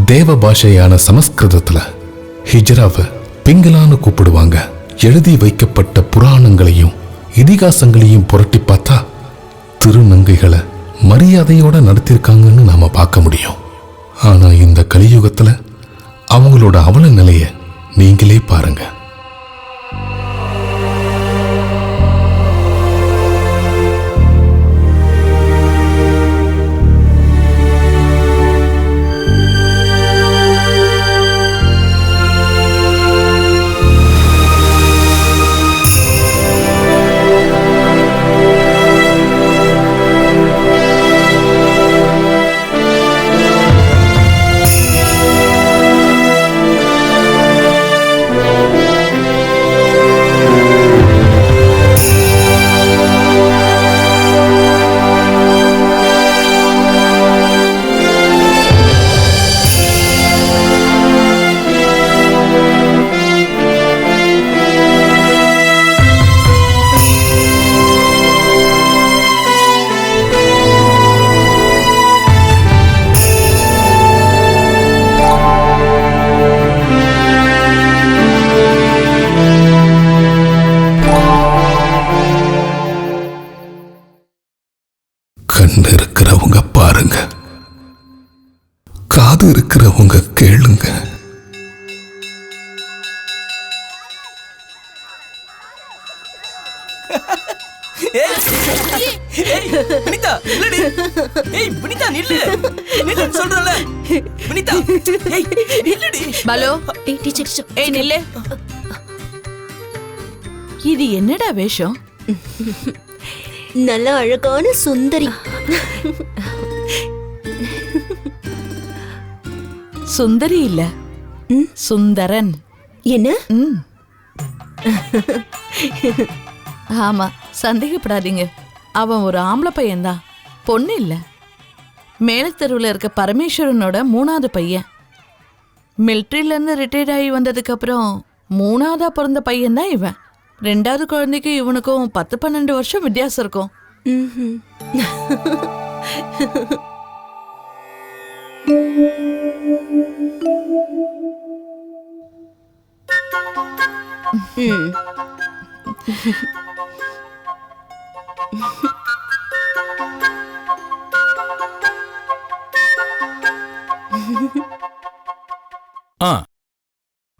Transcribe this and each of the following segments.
தேவ பாஷையான சமஸ்கிருதத்துல ஹிஜ்ராவை பிங்கலான்னு கூப்பிடுவாங்க. எழுதி வைக்கப்பட்ட புராணங்களையும் இதிகாசங்களையும் புரட்டி பார்த்தா திருநங்கைகளை மரியாதையோட நடத்திருக்காங்கன்னு நாம பார்க்க முடியும். ஆனா இந்த கலியுகத்துல அவங்களோட அவல நிலைய நீங்களே பாருங்க. கண்ணு இருக்கிறவங்க பாருங்க, காது இருக்கிறவங்க கேளுங்க. இது என்னடா வேஷம்? நல்ல அழகான சுந்தரி. சுந்தரி இல்ல, சுந்தரன். என்ன? ஆமா, சந்தேகப்படாதீங்க. அவன் ஒரு ஆம்பளை பையன்தான், பொண்ணு இல்ல. மேலத்தெருவில் இருக்க பரமேஸ்வரனோட 3வது பையன். மிலிட்ரியில இருந்து ரிட்டையர்ட் ஆகி வந்ததுக்கு அப்புறம் 3வதா பிறந்த பையன் தான் இவன். 2வது குழந்தைக்கு இவனுக்கும் 10-12 வருஷம் வித்தியாசம் இருக்கும்.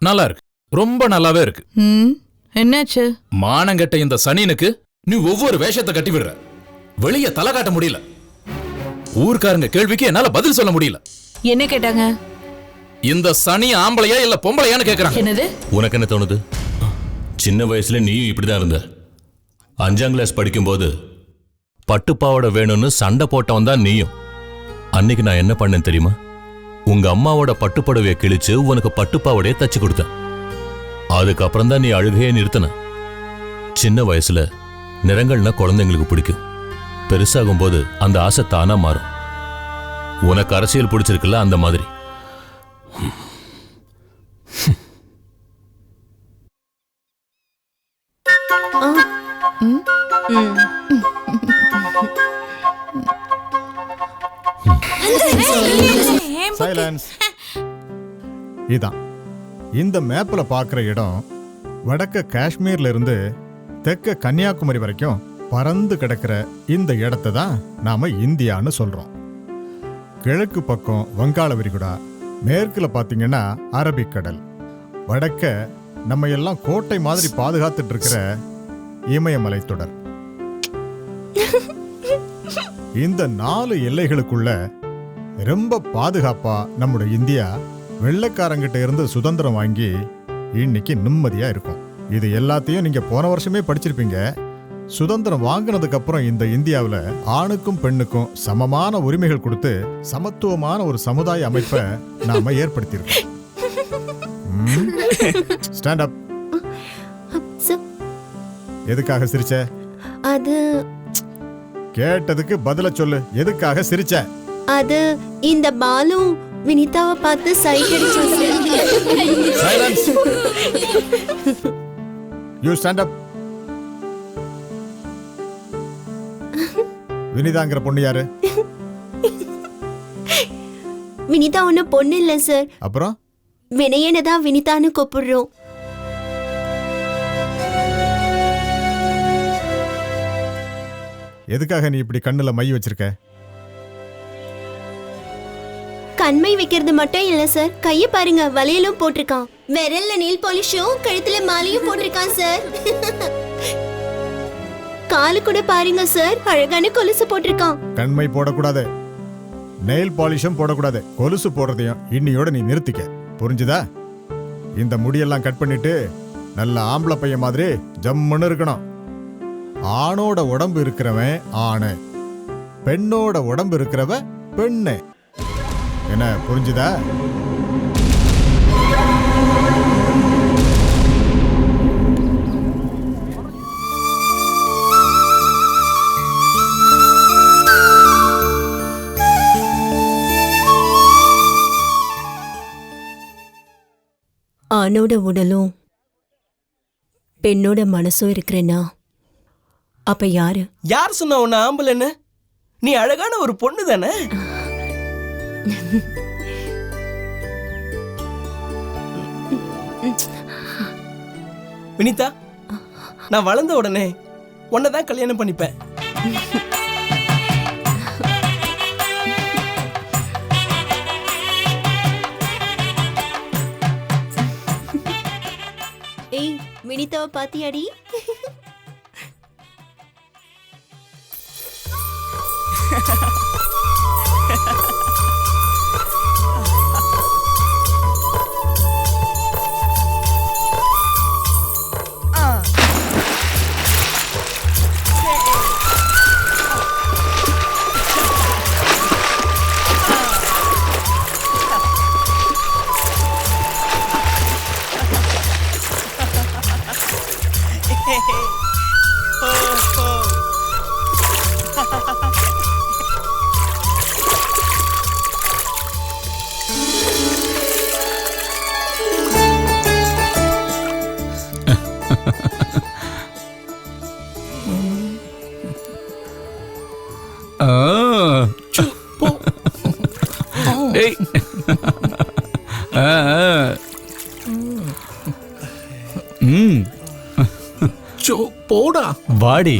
நல்லா இருக்கு, ரொம்ப நல்லாவே இருக்கு. என்னாச்சு? மானங்கெட்ட இந்த சனியனுக்கு நீ ஒவ்வொரு வேஷத்தை கட்டி விடுற. வெளிய தலை காட்ட முடியல. ஊர்க்காரங்க கேள்விக்கு என்னால பதில் சொல்ல முடியல. என்ன கேட்டாங்க? இந்த சனி ஆம்பளையா இல்ல பொம்பளையான்னு கேக்குறாங்க. என்னது? உனக்கு என்ன தோணுது? சின்ன வயசுல நீயும் இப்படிதான் இருந்த. 5ஆம் கிளாஸ் படிக்கும்போது பட்டுப்பாவோட வேணும்னு சண்டை போட்டவன் தான் நீயும். அன்னைக்கு நான் என்ன பண்ணேன் தெரியுமா? உங்க அம்மாவோட பட்டுப்படவையை கிழிச்சு உனக்கு பட்டுப்பாவோடைய தச்சு கொடுத்தேன். அதுக்கப்புறம் தான் நீ அழுகையே நிறுத்தின. சின்ன வயசுல நிறங்கள்னா குழந்தைங்களுக்கு பிடிக்கும். பெருசாகும் போது அந்த ஆசை தானா மாறும். உனக்கு அரசியல் பிடிச்சிருக்குல்ல, அந்த மாதிரி. இதான் இந்த மேப்ல பாக்குற இடம் வடக்க காஷ்மீர்ல இருந்து தெற்க கன்னியாகுமரி வரைக்கும் பறந்து கிடக்கிற இந்த இடத்தை தான் நாம இந்தியான்னு சொல்றோம். கிழக்கு பக்கம் வங்காள விரிகுடா, மேற்குல பாத்தீங்கன்னா அரபிக்கடல், வடக்க நம்ம எல்லாம் கோட்டை மாதிரி பாதுகாத்துட்டு இருக்கிற இமயமலை தொடர். இந்த 4 எல்லைகளுக்குள்ள ரொம்ப பாதுகாப்பா நம்முடைய இந்தியா வெள்ளைக்காரங்கிட்ட இருந்து சுதந்திரம் வாங்கி இன்னைக்கு நிம்மதியா இருக்கும். இது எல்லாத்தையும் நீங்க போன வருஷமே படிச்சிருப்பீங்க. சுதந்திரம் வாங்கினதுக்கு அப்புறம் இந்த இந்தியாவில் ஆணுக்கும் பெண்ணுக்கும் சமமான உரிமைகள் கொடுத்து சமத்துவமான ஒரு சமுதாய அமைப்பை நாம ஏற்படுத்தியிருக்கோம். Stand up. எதுக்காக சிரிச்ச? அது கேட்டதுக்கு பதில சொல்லு. எதுக்காக சிரிச்ச? அது இந்த பாலு வினிதாவை பார்த்து சைட் அடிச்சாங்க. சைலன்ஸ். You stand up. வினிதாங்கிற பொண்ணு யாரு? வினிதா ஒன்னும் பொண்ணு இல்ல சார். அப்புறம் வினயனை தான் வினிதான்னு கூப்பிடுறோம். எதுக்காக நீ இப்படி கண்ணுல மை வச்சிருக்க? கண்மை வைக்கிறது மட்டும் இல்ல சார், கைய பாருங்க, வளையலும் போட்டிருக்கான், விரல்ல நெயில் பாலிஷும், கழுத்துல மாலையும் போட்டிருக்கான் சார். காலு கூட பாருங்க சார், அழகான கொலுசு போட்டிருக்கான். கண்மை போடக்கூடாது, நெயில் பாலிஷும் போடக்கூடாது, கொலுசு போடுறதையும் இன்னியோட நீ நிறுத்திக்க, புரிஞ்சுதா? இந்த முடியெல்லாம் கட் பண்ணிட்டு நல்ல ஆம்பளை பையன் மாதிரி ஜம்முன்னு இருக்கணும். ஆணோட உடம்பு இருக்கிறவன் ஆணு, பெண்ணோட உடம்பு இருக்கிறவ பெண்ணு. என்ன புரிஞ்சுதா? ஆணோட உடலும் பெண்ணோட மனசும் இருக்கிறேன்னா அப்ப யாரு? யார் சொன்ன உன்ன ஆம்பளைன்னு? நீ அழகான ஒரு பொண்ணு தானே? வினிதா, நான் வளர்ந்த உடனே உன்னதான் கல்யாணம் பண்ணிப்பேன். ஏய், வினிதாவை பாத்தியாடி? போடா வாடி.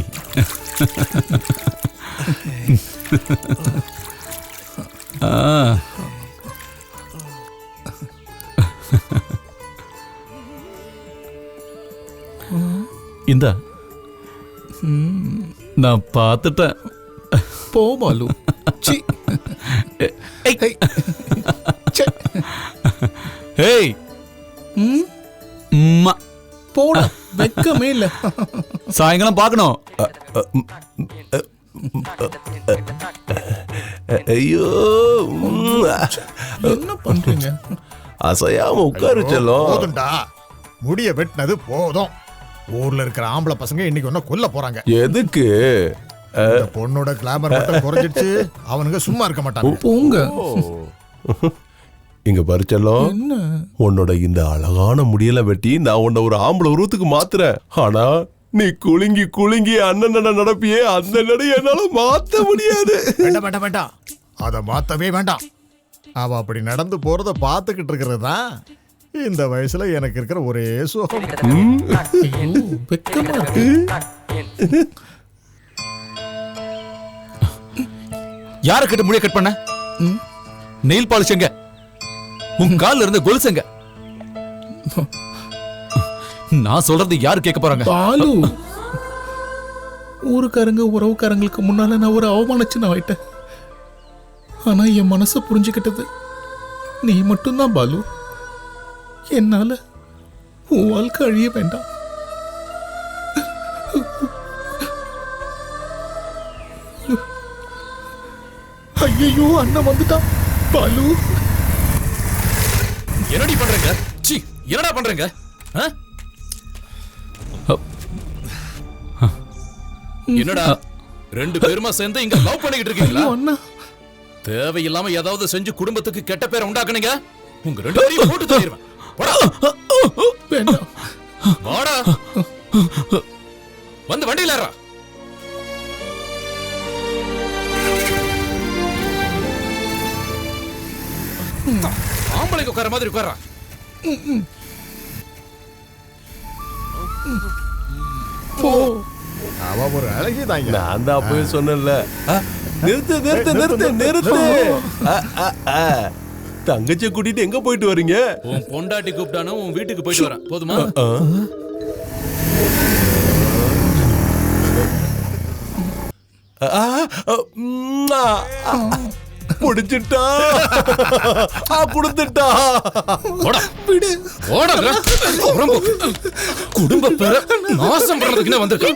இந்தா, நான் பார்த்துட்டேன். போ பாலு. சி. ஏய், அம்மா, போடா, வெக்கமே இல்ல. சாயங்காலம் பார்க்கணும். ஐயோ, என்ன பண்றீங்க? அசையாம உட்காரு செல்லம். போதும்டா, முடிய வெட்டினது போதும். ஊர்ல இருக்கிற ஆம்பளை பசங்க இன்னைக்கு ஒன்னும் கொல்ல போறாங்க. எதுக்கு? இந்த பொண்ணோட கிளாமர் மட்டும் குறைஞ்சிடுச்சு, அவனுங்க சும்மா இருக்க மாட்டாங்க. போங்க. இங்க பாரு செல்லம், என்ன? உன்னோட இந்த அழகான முடியெல்லாம் வெட்டி நான் உன்னை ஒரு ஆம்பளை உருவத்துக்கு மாத்துறேன். ஆனா நீ குலுங்கி குலுங்கி அண்ணன் நடப்பியே, அந்த நடைய என்னால மாத்த முடியாது. வேண்டாம் வேண்டாம் வேண்டாம், அதை மாத்தவே வேண்டாம். அவ அப்படி நடந்து போறத பாத்துக்கிட்டு இருக்கிறது தான் இந்த வயசுல எனக்கு இருக்கிற ஒரே சுகம். வெக்கமா இருக்கு. யார கிட்ட முடிய கட் பண்ண? நெயில் பாலிஷ் எங்க? உன் கால்ல இருந்து கொலுசுங்க. நான் சொல்றது யாரு கேட்க போறாங்க? பாலு, ஊருக்காரங்க உறவுக்காரங்களுக்கு முன்னால நான் ஒரு அவமானச்சு ஆயிட்டேன். ஆனா என் மனசை புரிஞ்சுக்கிட்டது நீ மட்டும்தான் பாலு. என்னால உன் வாழ்க்கை அழிய வேண்டாம். ஐயோ, அண்ணன் வந்துட்டான். பாலு, என்னடி பண்றீங்க? சி, என்னடா பண்றீங்க? என்னடா ரெண்டு பேருமா சேர்ந்து இங்க லவ் பண்ணிக்கிட்டு இருக்கீங்களா? அண்ணா, தேவையில்லாம ஏதாவது செஞ்சு குடும்பத்துக்கு கெட்ட பேரை உண்டாக்குனீங்க. உங்க ரெண்டு பேரையும் போட்டு தள்ளிடுவேன். போடா. வேண்டாம். வாடா, வந்து வண்டியில ஏறா. ஆம்பளைக்கு உட்கார மாதிரி உட்கார. அவ ஒரு அழகி தாங்க. நான் தான் அப்பவே சொன்னேன்ல. நிறுத்து நிறுத்து நிறுத்து நிறுத்து. தங்கச்சியை கூட்டிட்டு எங்க போயிட்டு வரீங்க? உன் பொண்டாட்டி கூப்பிட்டானு உன் வீட்டுக்கு போயிட்டு வரேன். போதுமா? முடிச்சிட்டா கொடுத்துட்டா. குடும்ப பேர நாசம் பண்றதுக்கு வந்திருக்கேன்.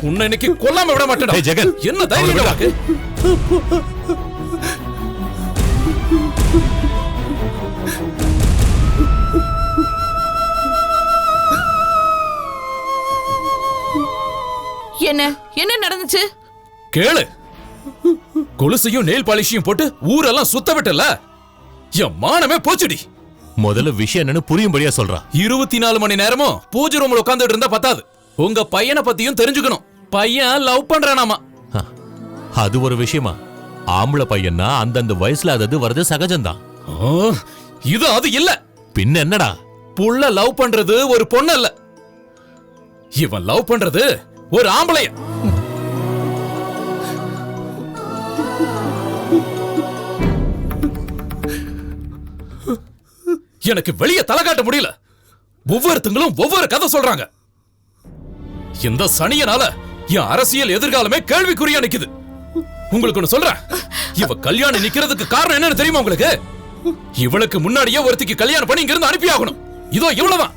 உன்னை இன்னைக்கு கொல்லாம விட மாட்டேன். ஜெகன், என்ன தைரியம்? என்ன என்ன நடந்துச்சு கேளு. கொலுசையும் நெயில் பாலிஷையும் போட்டு ஊரெல்லாம் சுத்த விட்டல. என் மானமே போச்சுடி. முதல்ல விஷயம் என்னன்னு புரியும்படியா சொல்றா. 24 மணி நேரமும் பூஜை ரூம்ல உட்கார்ந்துட்டு இருந்தா பத்தாது. உங்க பையனை பத்தியும் தெரிஞ்சுக்கணும். பையன் லவ் பண்றானாமா. அது ஒரு விஷயமா? ஆம்பளை பையன்னா அந்தந்த வயசுல அது வரது சகஜம்தான். இது அது இல்ல. பின்ன என்னடா? புள்ள லவ் பண்றது ஒரு பொண்ணு இல்ல. இவன் லவ் பண்றது ஒரு ஆம்பளைய. எனக்கு வெளியே தலை காட்ட முடியல. ஒவ்வொருத்தங்களும் ஒவ்வொரு கதை சொல்றாங்க. இந்த சனியனால என் அரசியல் எதிர்காலமே கேள்விக்குறியா நிக்குது. உங்களுக்கு ஒண்ணு சொல்றேன். இவ கல்யாணம் நிக்கிறதுக்கு காரணம் என்னன்னு தெரியுமா உங்களுக்கு? இவளுக்கு முன்னாடியே ஒருத்திக்கு கல்யாணம் பண்ணி இங்க இருந்து அனுப்பி ஆகணும். இதோ இவ்வளவுதான்.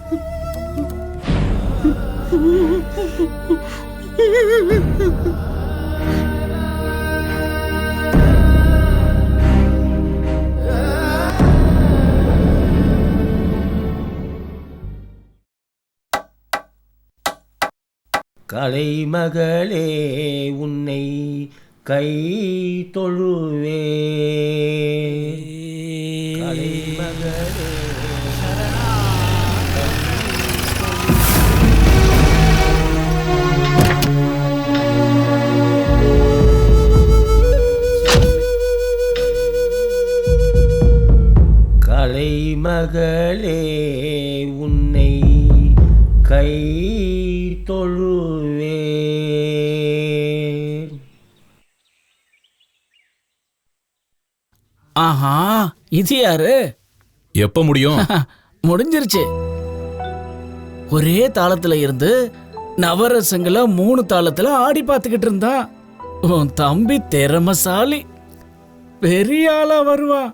கலைமகளே உன்னை கை தொழுவே. கலைமகளே கலைமகளே உன்னை கை தொழுவே. ஆஹா, இது யாரு? எப்ப முடியும்? முடிஞ்சிருச்சு. ஒரே தாளத்துல இருந்து நவரசங்களை 3 தாளத்துல ஆடி பார்த்துக்கிட்டு இருந்தா. உன் தம்பி திறமசாலி, பெரிய ஆளா வருவான்.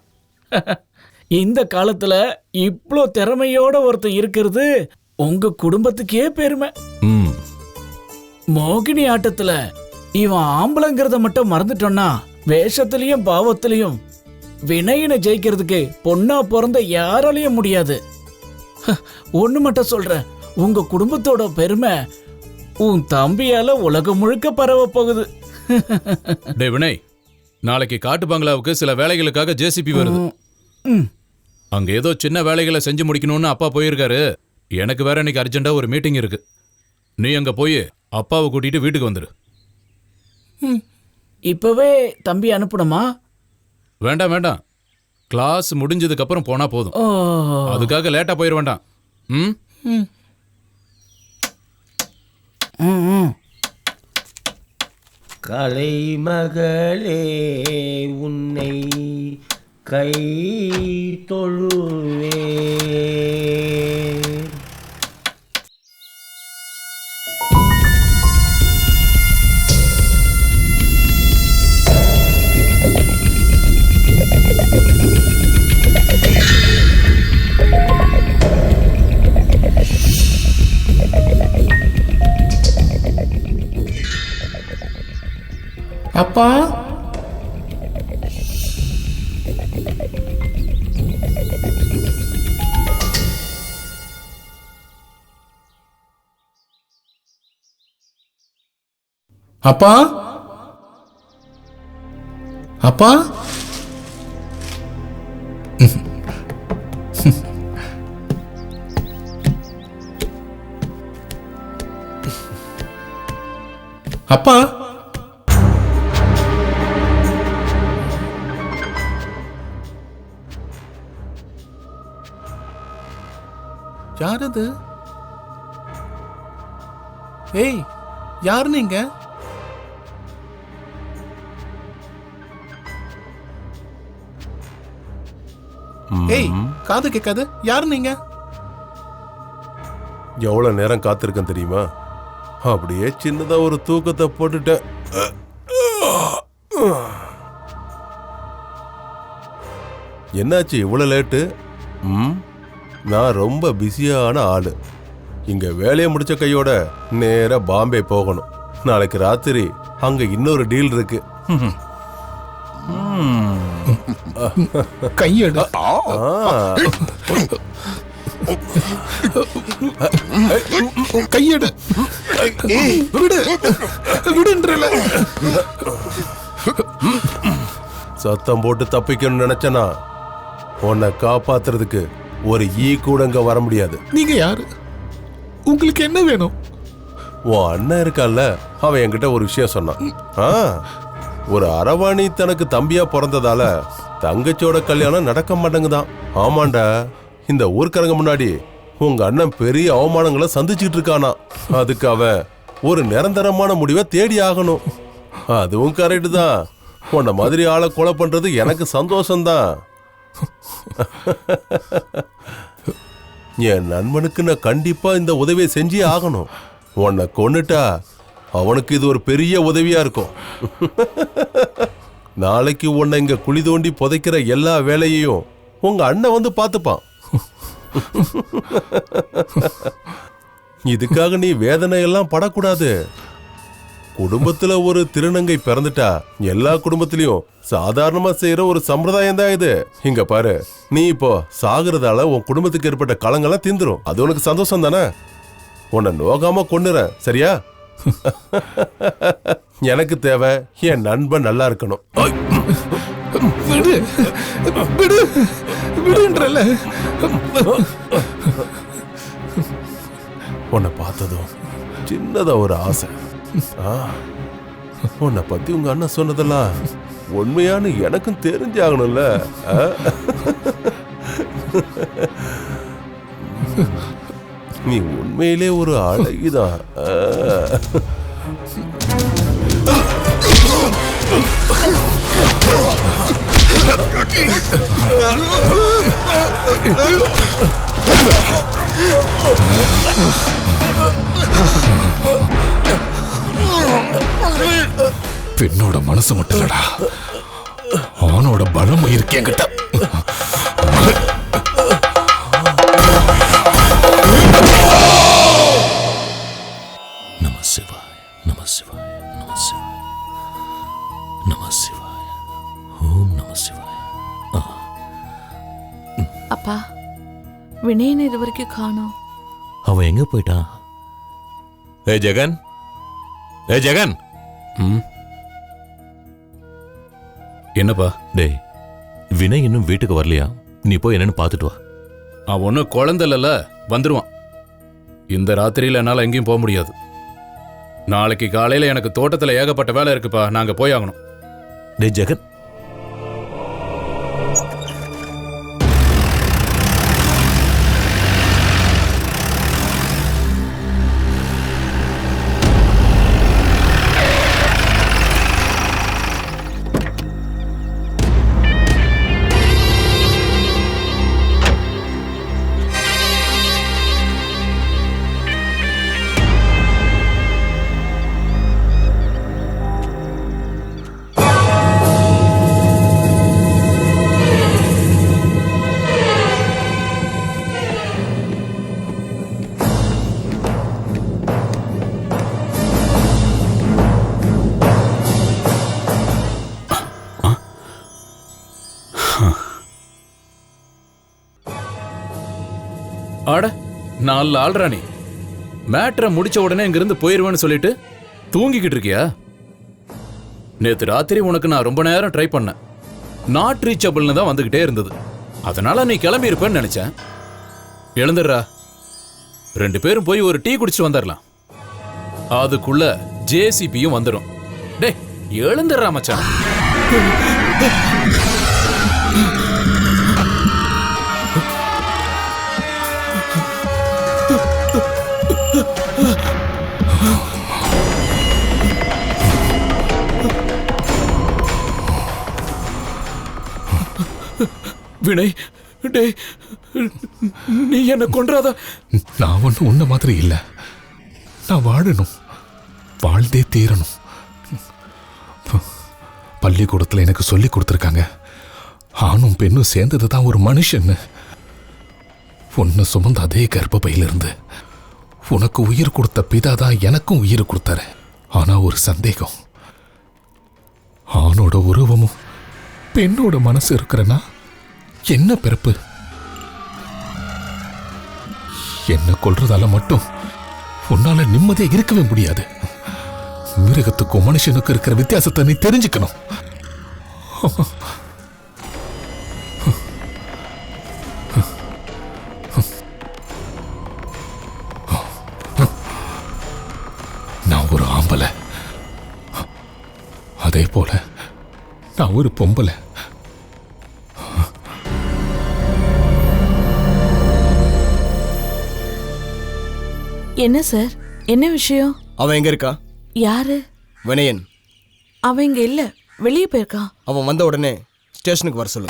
இந்த காலத்துல இவ்ளோ திறமையோட ஒருத்தன் இருக்கிறது உங்க குடும்பத்துக்கே பெருமை. மோகினி ஆட்டத்துல இவன் ஆம்பளங்கிறத மட்டும் மறந்துட்டோன்னா வேஷத்திலையும் பாவத்திலையும் வினயனை ஜெயிக்கிறதுக்கு பொண்ணா பிறந்த யாராலையும் முடியாது. ஒண்ணு மட்டும் சொல்றேன், உங்க குடும்பத்தோட பெருமை உன் தம்பியால உலகம் முழுக்க பரவ போகுது. டே வினய், நாளைக்கு காட்டு பங்களாவுக்கு சில வேலைகளுக்காக ஜேசிபி வருது. அங்க ஏதோ சின்ன வேலைகளை செஞ்சு முடிக்கணும்னு அப்பா போயிருக்காரு. எனக்கு வேற இன்னைக்கு அர்ஜென்ட்டா ஒரு மீட்டிங் இருக்கு. நீ அங்க போய் அப்பாவை கூட்டிட்டு வீட்டுக்கு வந்துரு. இப்பவே தம்பி அனுப்பணுமா? வேண்டாம் வேண்டாம், கிளாஸ் முடிஞ்சதுக்கு அப்புறம் போனா போதும். அதுக்காக லேட்டா போயிட வேண்டாம். கலைமகளே உன்னை கை தொழுவே. அப்பா, அப்பா, அப்பா. அப்பா, யார் அது? ஏய், யார் நீங்க? ஏய், காது கேட்காது. யார் நீங்க? எவ்வளவு நேரம் காத்திருக்கேன் தெரியுமா? அப்படியே சின்னதா ஒரு தூக்கத்தை போட்டுட்டேன். என்னாச்சு இவ்வளவு லேட்டு? நான் ரொம்ப பிஸியான ஆளு. இங்க வேலையை முடிச்ச கையோட நேரா பாம்பே போகணும். நாளைக்கு ராத்திரி அங்க இன்னொரு டீல் இருக்கு. கையெடு. கையெடு. விடு, விடுன்றல. சத்தம் போட்டு தப்பிக்கணும்னு நினைச்சனா உன்னை காப்பாத்துறதுக்கு ஒரு ஈ கூட இங்க வர முடியாது. நீங்க யாரு? உங்களுக்கு என்ன வேணும்? உன் அண்ணன் இருக்கான்ல, அவன் என்கிட்ட ஒரு விஷயம் சொன்னான். ஒரு அரவாணி தனக்கு தம்பியா பிறந்ததால தங்கச்சியோட கல்யாணம் நடக்க மாட்டேங்குதான். ஆமாண்டா, இந்த ஊர்க்காரங்க முன்னாடி உங்க அண்ணன் பெரிய அவமானங்களை சந்திச்சுட்டு இருக்கானா. அதுக்கு அவன் ஒரு நிரந்தரமான முடிவை தேடி ஆகணும். அதுவும் கரெக்டு தான். உன்ன மாதிரி ஆளை கொலை பண்றது எனக்கு சந்தோஷம்தான். என் நண்பனுக்கு நான் கண்டிப்பா இந்த உதவியை செஞ்சே ஆகணும். உன்னை கொன்னுட்டா அவனுக்கு இது ஒரு பெரிய உதவியா இருக்கும். நாளைக்கு உன்னை இங்க குழி தோண்டி புதைக்கிற எல்லா வேலையையும் உங்க அண்ணன் வந்து பார்த்துப்பான். இதுக்காக நீ வேதனை எல்லாம் படக்கூடாது. குடும்பத்துல ஒரு திருநங்கை பிறந்துட்டா எல்லா குடும்பத்திலயும் சாதாரணமா செய்யற ஒரு சம்பிரதாயம் தான் இது. இங்க பாரு, நீ இப்போ சாகுறதால உன் குடும்பத்துக்கு ஏற்பட்ட களங்கள்லாம் தீந்துரும். அது உனக்கு சந்தோஷம் தானே? உன்னை நோகாம கொன்னுறேன், சரியா? எனக்கு தேவை என் நண்பன் நல்லா இருக்கணும். விடு, விடு, விடுன்றல. உன்னை பார்த்ததும் சின்னதா ஒரு ஆசை. உன்னை பத்தி உங்க அண்ணன் சொன்னதெல்லாம் உண்மையான எனக்கும் தெரிஞ்சாகணும்ல. நீ உண்மையிலே ஒரு அழகிதான். பெண்ணோட மனசு மட்டும் இல்லடா, அவனோட பலமும் இருக்கேங்கிட்ட. நம சிவாய, நம சிவாய, நம சிவாய, நம சிவாய, ஓம் நம சிவாய. அப்பா, வினயன் இது வரைக்கும் காணோம். அவன் எங்க போயிட்டான்? ஏ ஜெகன், ஏ ஜெகன். என்னப்பா? டேய், வினய் இன்னும் வீட்டுக்கு வரலையா? நீ போய் என்னன்னு பார்த்துட்டு வா. அவன் ஒன்னும் குழந்தை இல்லைல்ல, வந்துருவான். இந்த ராத்திரியில என்னால எங்கேயும் போக முடியாது. நாளைக்கு காலையில எனக்கு தோட்டத்துல ஏகப்பட்ட வேலை இருக்குப்பா, நாங்க போய் ஆகணும். டேய் ஜெகன், ஆட நாலு ஆள்ராணி மேட்ரை முடிச்ச உடனே இங்கிருந்து போயிருவேன்னு சொல்லிட்டு தூங்கிக்கிட்டு இருக்கியா? நேத்து ராத்திரி உனக்கு நான் ரொம்ப நேரம் ட்ரை பண்ணேன். நாட் ரீச்சபிள்னு தான் வந்துகிட்டே இருந்தது. அதனால நீ கிளம்பி இருப்பேன்னு நினைச்சேன். எழுந்துடுறா, 2 பேரும் போய் ஒரு டீ குடிச்சிட்டு வந்துடலாம். அதுக்குள்ள ஜேசிபியும் வந்துடும். டேய் எழுந்துடுறா மச்சான். வினய், டேய், நீ என்ன கொன்றாத. நான் ஒன்றும் உன்ன மாதிரி இல்லை. நான் வாழணும், வாழ்ந்தே தீரணும். பள்ளிக்கூடத்தில் எனக்கு சொல்லி கொடுத்துருக்காங்க, ஆணும் பெண்ணும் சேர்ந்தது தான் ஒரு மனுஷன்னு. உன்னை சுமந்த அதே கர்ப்பப்பையிலிருந்து உனக்கு உயிர் கொடுத்த பிதா தான் எனக்கும் உயிர் கொடுத்தாரு. ஆனா ஒரு சந்தேகம், ஆணோட உருவமும் பெண்ணோட மனசு இருக்கிறனா என்ன பிறப்பு? என்ன கொல்றதால மட்டும் உன்னால நிம்மதியா இருக்கவே முடியாது. மிருகத்துக்கும் மனுஷனுக்கும் இருக்கிற வித்தியாசத்தை நீ தெரிஞ்சுக்கணும். நான் ஒரு ஆம்பளை, அதே போல நான் ஒரு பொம்பளை. என்ன சார், என்ன விஷயம்? அவன் எங்க இருக்கா? யாரு? வினயன். அவன் இங்க இல்ல, வெளியே போயிருக்கான். அவன் வந்த உடனே ஸ்டேஷனுக்கு வர சொல்லு.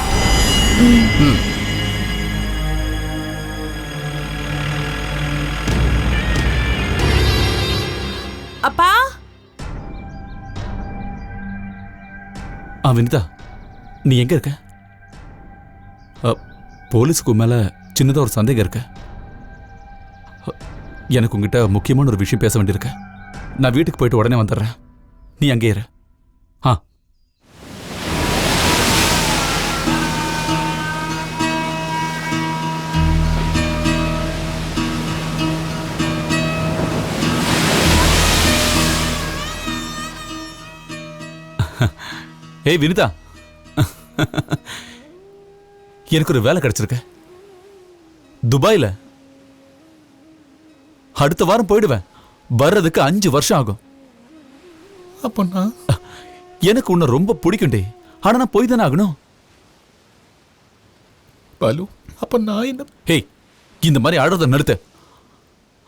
அப்பா. வினிதா, நீ எங்க இருக்க? போலீஸுக்கு மேல சின்னதா ஒரு சந்தேகம் இருக்கு. எனக்கு உங்ககிட்ட முக்கியமான ஒரு விஷயம் பேச வேண்டியிருக்கு. நான் வீட்டுக்கு போயிட்டு உடனே வந்துடுறேன், நீ அங்கே இரு. ஏய் வினிதா, எனக்கு ஒரு வேலை கிடைச்சிருக்க துபாயில. அடுத்த வாரம் போயிடுவேன். வர்றதுக்கு 5 வருஷம் ஆகும். அப்ப எனக்கு உன்னை ரொம்ப பிடிக்கும்டே. ஆனா நான் போய் தானே ஆகணும். பாலு, அப்ப நான் என்ன? ஹேய், இந்த மாதிரி ஆடுறத நிறுத்து.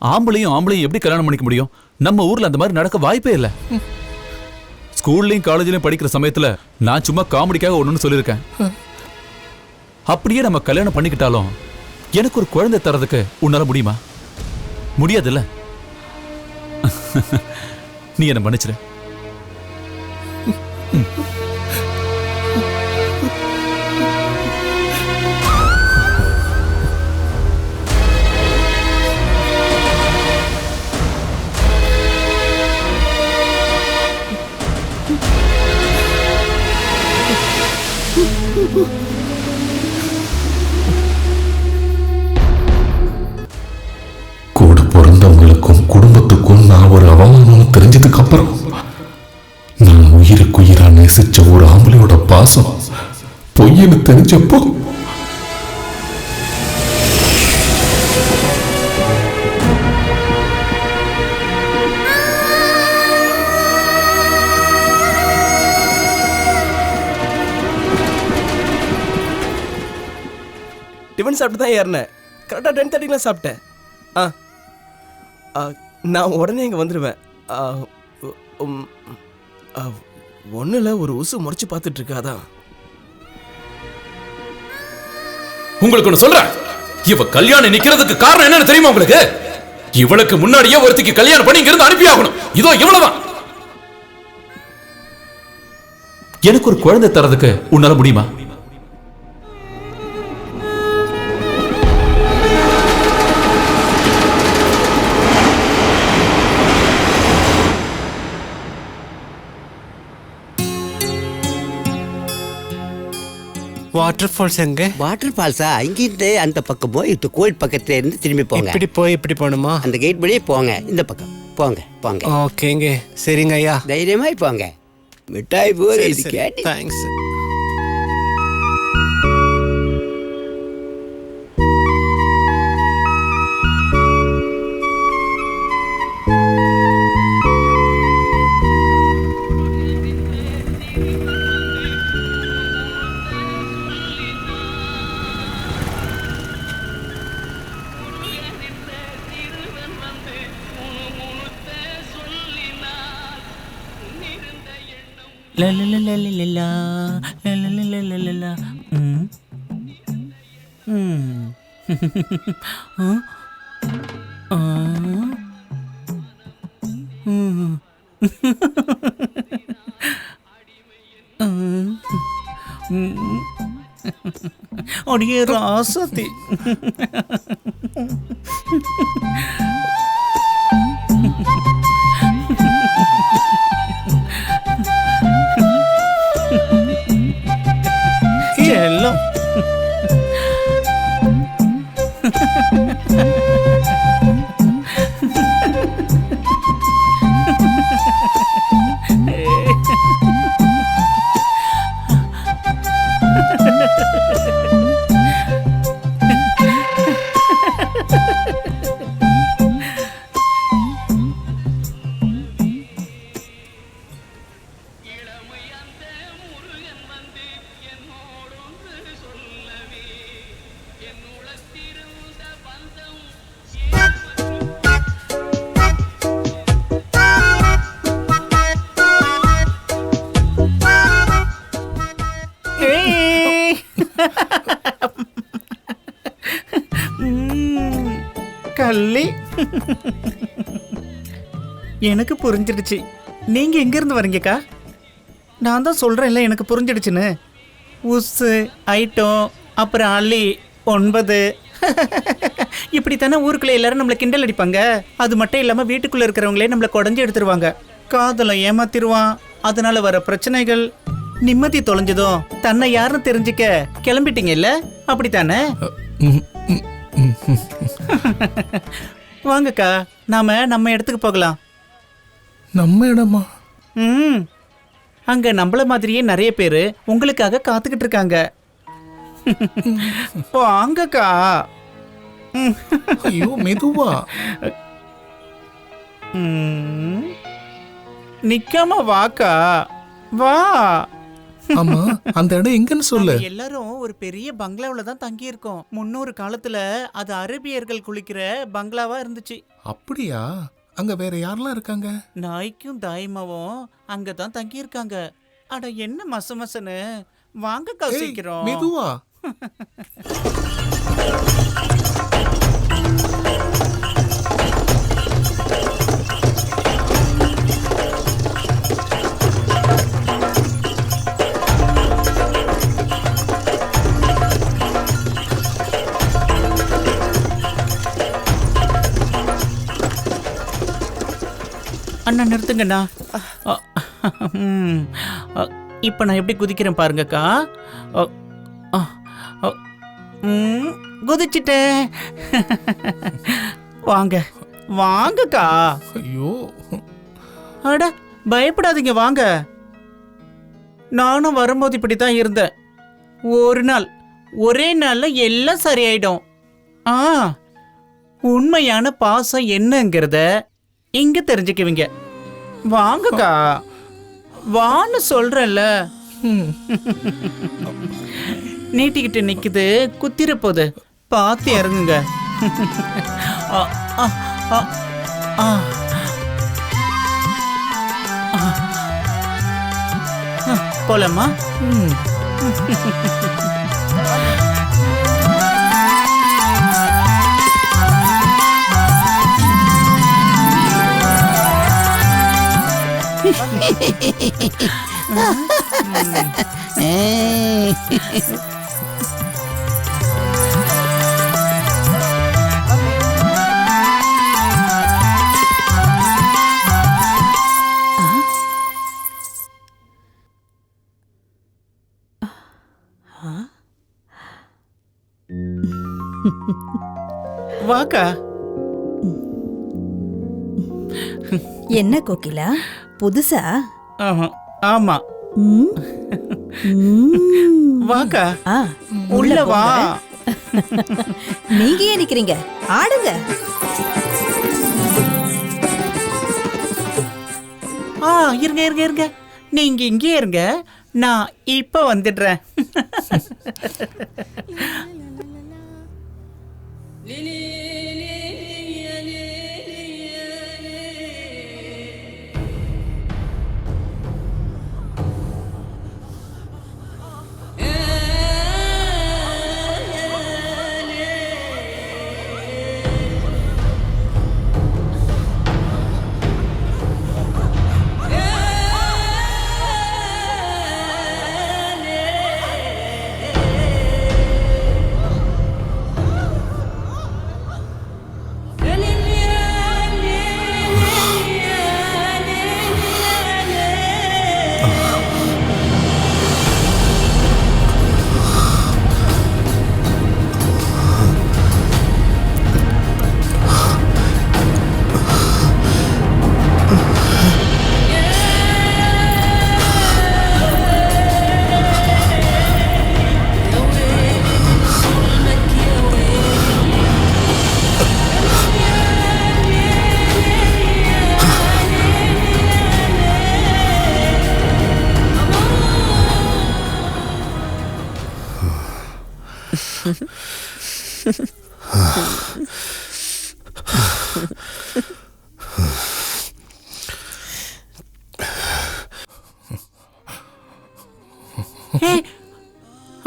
ஆம்பளையும் எப்படி கல்யாணம் பண்ணிக்க முடியும்? நம்ம ஊர்ல அந்த மாதிரி நடக்க வாய்ப்பே இல்லை. ஸ்கூல்லையும் காலேஜ்லயும் படிக்கிற சமயத்துல நான் சும்மா காமெடிக்காக ஒண்ணுன்னு சொல்லியிருக்கேன். அப்படியே நம்ம கல்யாணம் பண்ணிக்கிட்டாலும் எனக்கு ஒரு குழந்தை தரதுக்கு உன்னால முடியுமா? முடியாதுல்ல. நீ என்ன மன்னிச்சிரு. கூட பிறந்தவங்களுக்கும் குடும்பத்துக்கும் நான் ஒரு அவமானம் தெரிஞ்சதுக்கு அப்புறம் நான் உயிருக்குயிரா நேசிச்ச ஒரு ஆம்பளையோட பாசம் பொய்ன்னு தெரிஞ்சப்போ டிஃபன் சாப்பிட்டு தான் ஏறினேன். கரெக்டாக 10:30 சாப்பிட்டேன். நான் உடனே இங்கே வந்துடுவேன். ஒன்றும் ஒரு உசு முறைச்சு பார்த்துட்டு இருக்காதான். உங்களுக்கு ஒண்ணு சொல்றேன், இவ கல்யாணம் நிக்கிறதுக்கு காரணம் என்னன்னு தெரியுமா உங்களுக்கு? இவளுக்கு முன்னாடியே ஒருத்திக்கு கல்யாணம் பண்ணி இங்கிருந்து அனுப்பி ஆகணும். இதோ இவ்வளவுதான். எனக்கு ஒரு குழந்தை தரதுக்கு உன்னால முடியுமா? வாட்டர் ஃபால்ஸ் எங்க? வாட்டர் ஃபால்ஸா? இங்கிட்டு அந்த பக்கம் போய் கோயில் பக்கத்துல இருந்து திரும்பி போங்க. இப்படி போய் இப்படி போகணுமா? அந்த கேட் வழியே போங்க. இந்த பக்கம் போங்க போங்க. ஓகேங்க, சரிங்க ஐயா. தைரியமாய் போங்க. மிட்டாய் போர் கேட்டு. தேங்க்ஸ். லலலலலலலா, லலலலலலலா. ம். ம். ஆ? ஆ? ம். அடியே ராசத்தி. செல்லம். கள்ளி, எனக்கு புரிஞ்சிடுச்சு. நீங்க எங்க இருந்து வரீங்கக்கா? நான் தான் சொல்றேன்ல எனக்கு புரிஞ்சிடுச்சுன்னு. உஸ்ஸு, ஐட்டம், அப்புறம் அள்ளி 9 இப்படித்தானே ஊருக்குள்ள எல்லாரும் நம்மளை கிண்டல் அடிப்பாங்க. அது மட்டும் இல்லாம வீட்டுக்குள்ள இருக்கிறவங்களே நம்மளை குடஞ்சி எடுத்துருவாங்க. காதலை ஏமாத்திடுவான். அதனால வர பிரச்சனைகள். நிம்மதி தொலைஞ்சதும் தன்னை யாருன்னு தெரிஞ்சுக்க கிளம்பிட்டீங்கல்ல, அப்படித்தானே? வாங்கக்கா, நாம நம்ம இடத்துக்கு போகலாம். நம்ம இடமா? ம், அங்க நம்மள மாதிரியே நிறைய பேரு உங்களுக்காக காத்துக்கிட்டு இருக்காங்க. வாங்கக்கா. ஐயோ மெதுவா. நிக்காம வாக்கா, வா. ஆமா, அந்த இடம் எங்கன்னு சொல்லு. எல்லாரும் ஒரு பெரிய பங்களாவில தான் தங்கி இருக்கோம். 300 காலத்துல அது அரபியர்கள் குளிக்கிற பங்களாவா இருந்துச்சு. அப்படியா? அங்க வேற யாரெல்லாம் இருக்காங்க? நாய்க்கும் தாய்மாவும் அங்கதான் தங்கி இருக்காங்க. அட என்ன மசமசன்னு. வாங்கக்கா சீக்கிரம். மெதுவா. அண்ணா நிறுத்துங்கண்ணா. இப்போ நான் எப்படி குதிக்கிறேன் பாருங்கக்கா. குதிச்சிட்டேன். வாங்க வாங்கக்கா. ஐயோ, அட பயப்படாதீங்க, வாங்க. நானும் வரும்போது இப்படித்தான் இருந்தேன். ஒரு நாள், ஒரே நாள்ல எல்லாம் சரியாயிடும். உண்மையான பாசம் என்னங்கிறத இங்க தெரிஞ்சுக்குவீங்க. வாங்கக்கா, வான்னு சொல்றேன்ல. நீட்டிக்கிட்டு நிக்குது, குத்திர போது பார்த்து இறங்குங்க. போலாமா? வாக்கா. என்ன கோகிலா, புதுசா? ஆமா. வாக்கா, உள்ள வா. நீங்க ஏன் நிக்கிறீங்க? ஆடுங்க. இருங்க இருங்க இருங்க, நீங்க இங்கே இருங்க, நான் இப்ப வந்துடுறேன்.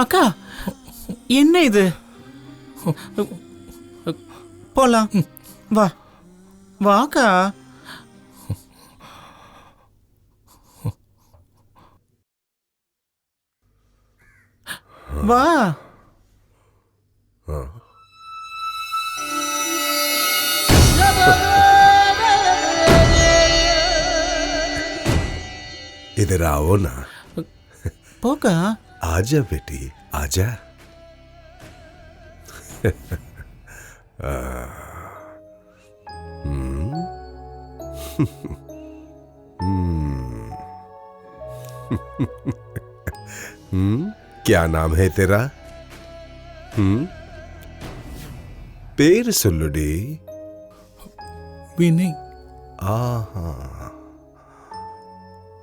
அக்கா என்ன இது? போலாம் வா வாக்கா. வா. इधर आओ ना. போக்கா. आजा बेटी आजा. क्या नाम है तेरा? பேரு சொல்லுடி. வினய். ஆஹா.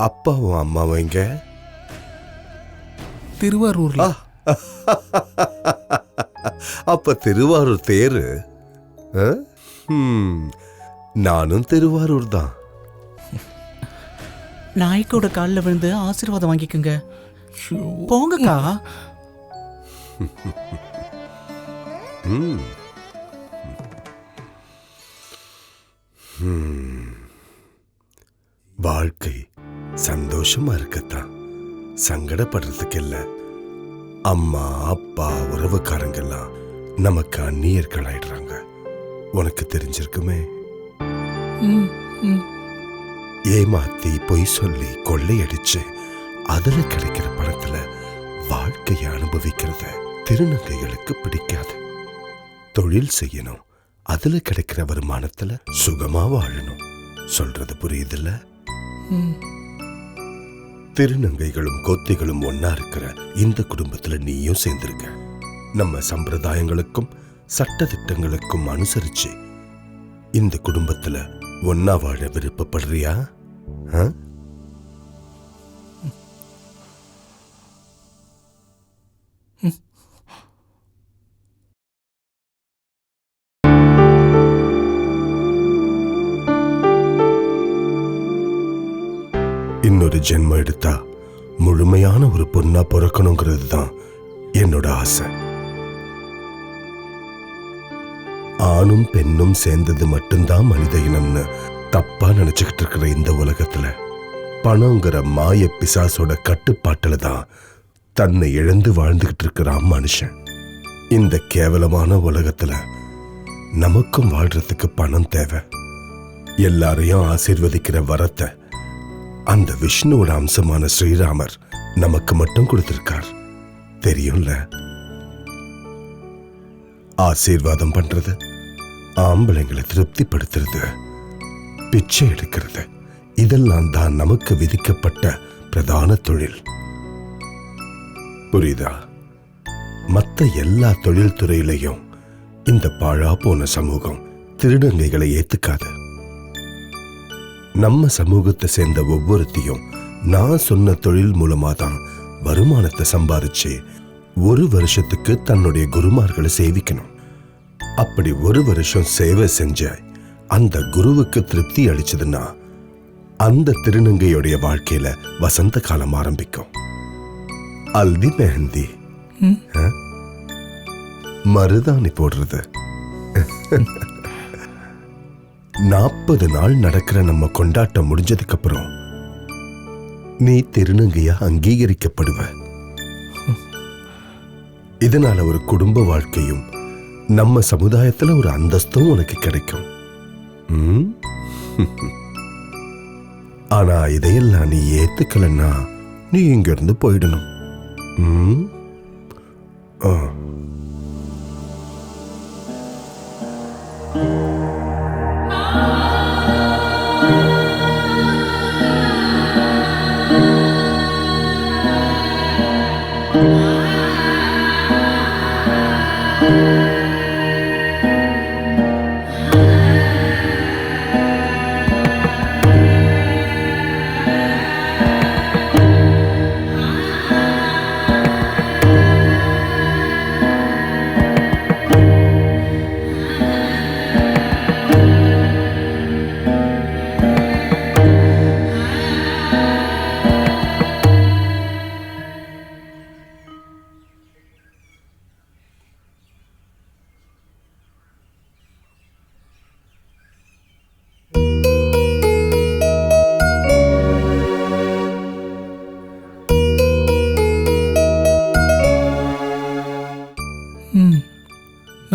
அப்பாவும் அம்மாவும் எங்க? திருவாரூர்ல. அப்ப திருவாரூர் தேரு. நானும் திருவாரூர் தான். நாய்க்கோட காலில் விழுந்து ஆசீர்வாதம் வாங்கிக்கோங்க. போங்கக்கா. வாழ்க்கை சந்தோஷமா இருக்கத்தான், சங்கடப்படுறதுக்கு இல்ல. அம்மா அப்பா உறவுக்காரங்கெல்லாம் நமக்கு அந்நியர்கள் ஆயிடுறாங்க. உனக்கு தெரிஞ்சிருக்குமே. ஏமாத்தி பொய் சொல்லி கொள்ளையடிச்சு அதுல கிடைக்கிற பணத்துல வாழ்க்கையை அனுபவிக்கிறத திருநங்கைகளுக்கு பிடிக்காது. தொழில் செய்யணும், அதுல கிடைக்கிற வருமானத்துல சுகமா வாழணும். சொல்றது புரியுதுல்ல? திருநங்கைகளும் கோத்திகளும் ஒன்னா இருக்கிற இந்த குடும்பத்துல நீயும் சேர்ந்திருக்க. நம்ம சம்பிரதாயங்களுக்கும் சட்ட திட்டங்களுக்கும் அனுசரிச்சு இந்த குடும்பத்துல ஒன்னா வாழ விருப்பப்படுறியா? இன்னொரு ஜென்மம் எடுத்தா முழுமையான ஒரு பொண்ணா பிறக்கணுங்கிறது தான் என்னோட ஆசை. ஆணும் பெண்ணும் சேர்ந்தது மட்டும்தான் மனித இனம்னு தப்பா நினைச்சுக்கிட்டு இருக்கிற இந்த உலகத்துல பணங்கிற மாய பிசாசோட கட்டுப்பாட்டுல தான் தன்னை இழந்து வாழ்ந்துகிட்டு இருக்கிறான் மனுஷன். இந்த கேவலமான உலகத்துல நமக்கும் வாழ்றதுக்கு பணம் தேவை. எல்லாரையும் ஆசீர்வதிக்கிற வரத்தை அந்த விஷ்ணுவோட அம்சமான ஸ்ரீராமர் நமக்கு மட்டும் கொடுத்திருக்கார். தெரியும்ல? ஆசீர்வாதம் பண்றது, ஆம்பளைங்களை திருப்திப்படுத்துறது, பிச்சை எடுக்கிறது, இதெல்லாம் தான் நமக்கு விதிக்கப்பட்ட பிரதான தொழில். புரியுதா? மற்ற எல்லா தொழில் துறையிலையும் இந்த பாழா போன சமூகம் திருநங்கைகளை ஏத்துக்காது. நம்ம சமூகத்தை சேர்ந்த ஒவ்வொருத்தையும் நான் சொன்ன தொழில் மூலமா தான் வருமானத்தை சம்பாதிச்சு ஒரு வருஷத்துக்கு தன்னுடைய குருமார்களை சேவிக்கணும். அப்படி ஒரு வருஷம் சேவை செஞ்ச அந்த குருவுக்கு திருப்தி அளிச்சதுன்னா அந்த திருநங்கையுடைய வாழ்க்கையில வசந்த காலம் ஆரம்பிக்கும். அல்தி மெஹந்தி, மருதாணி போடுறது, 40 நாள் நடக்கிற நம்ம கொண்டாட்டம் முடிஞ்சதுக்கு அப்புறம் நீ திருநங்கையா அங்கீகரிக்கப்படுவ. இதனால ஒரு குடும்ப வாழ்க்கையும் நம்ம சமுதாயத்துல ஒரு அந்தஸ்தும் உனக்கு கிடைக்கும். ஆனா இதையெல்லாம் நீ ஏத்துக்கலன்னா நீ இங்க இருந்து போயிடணும்.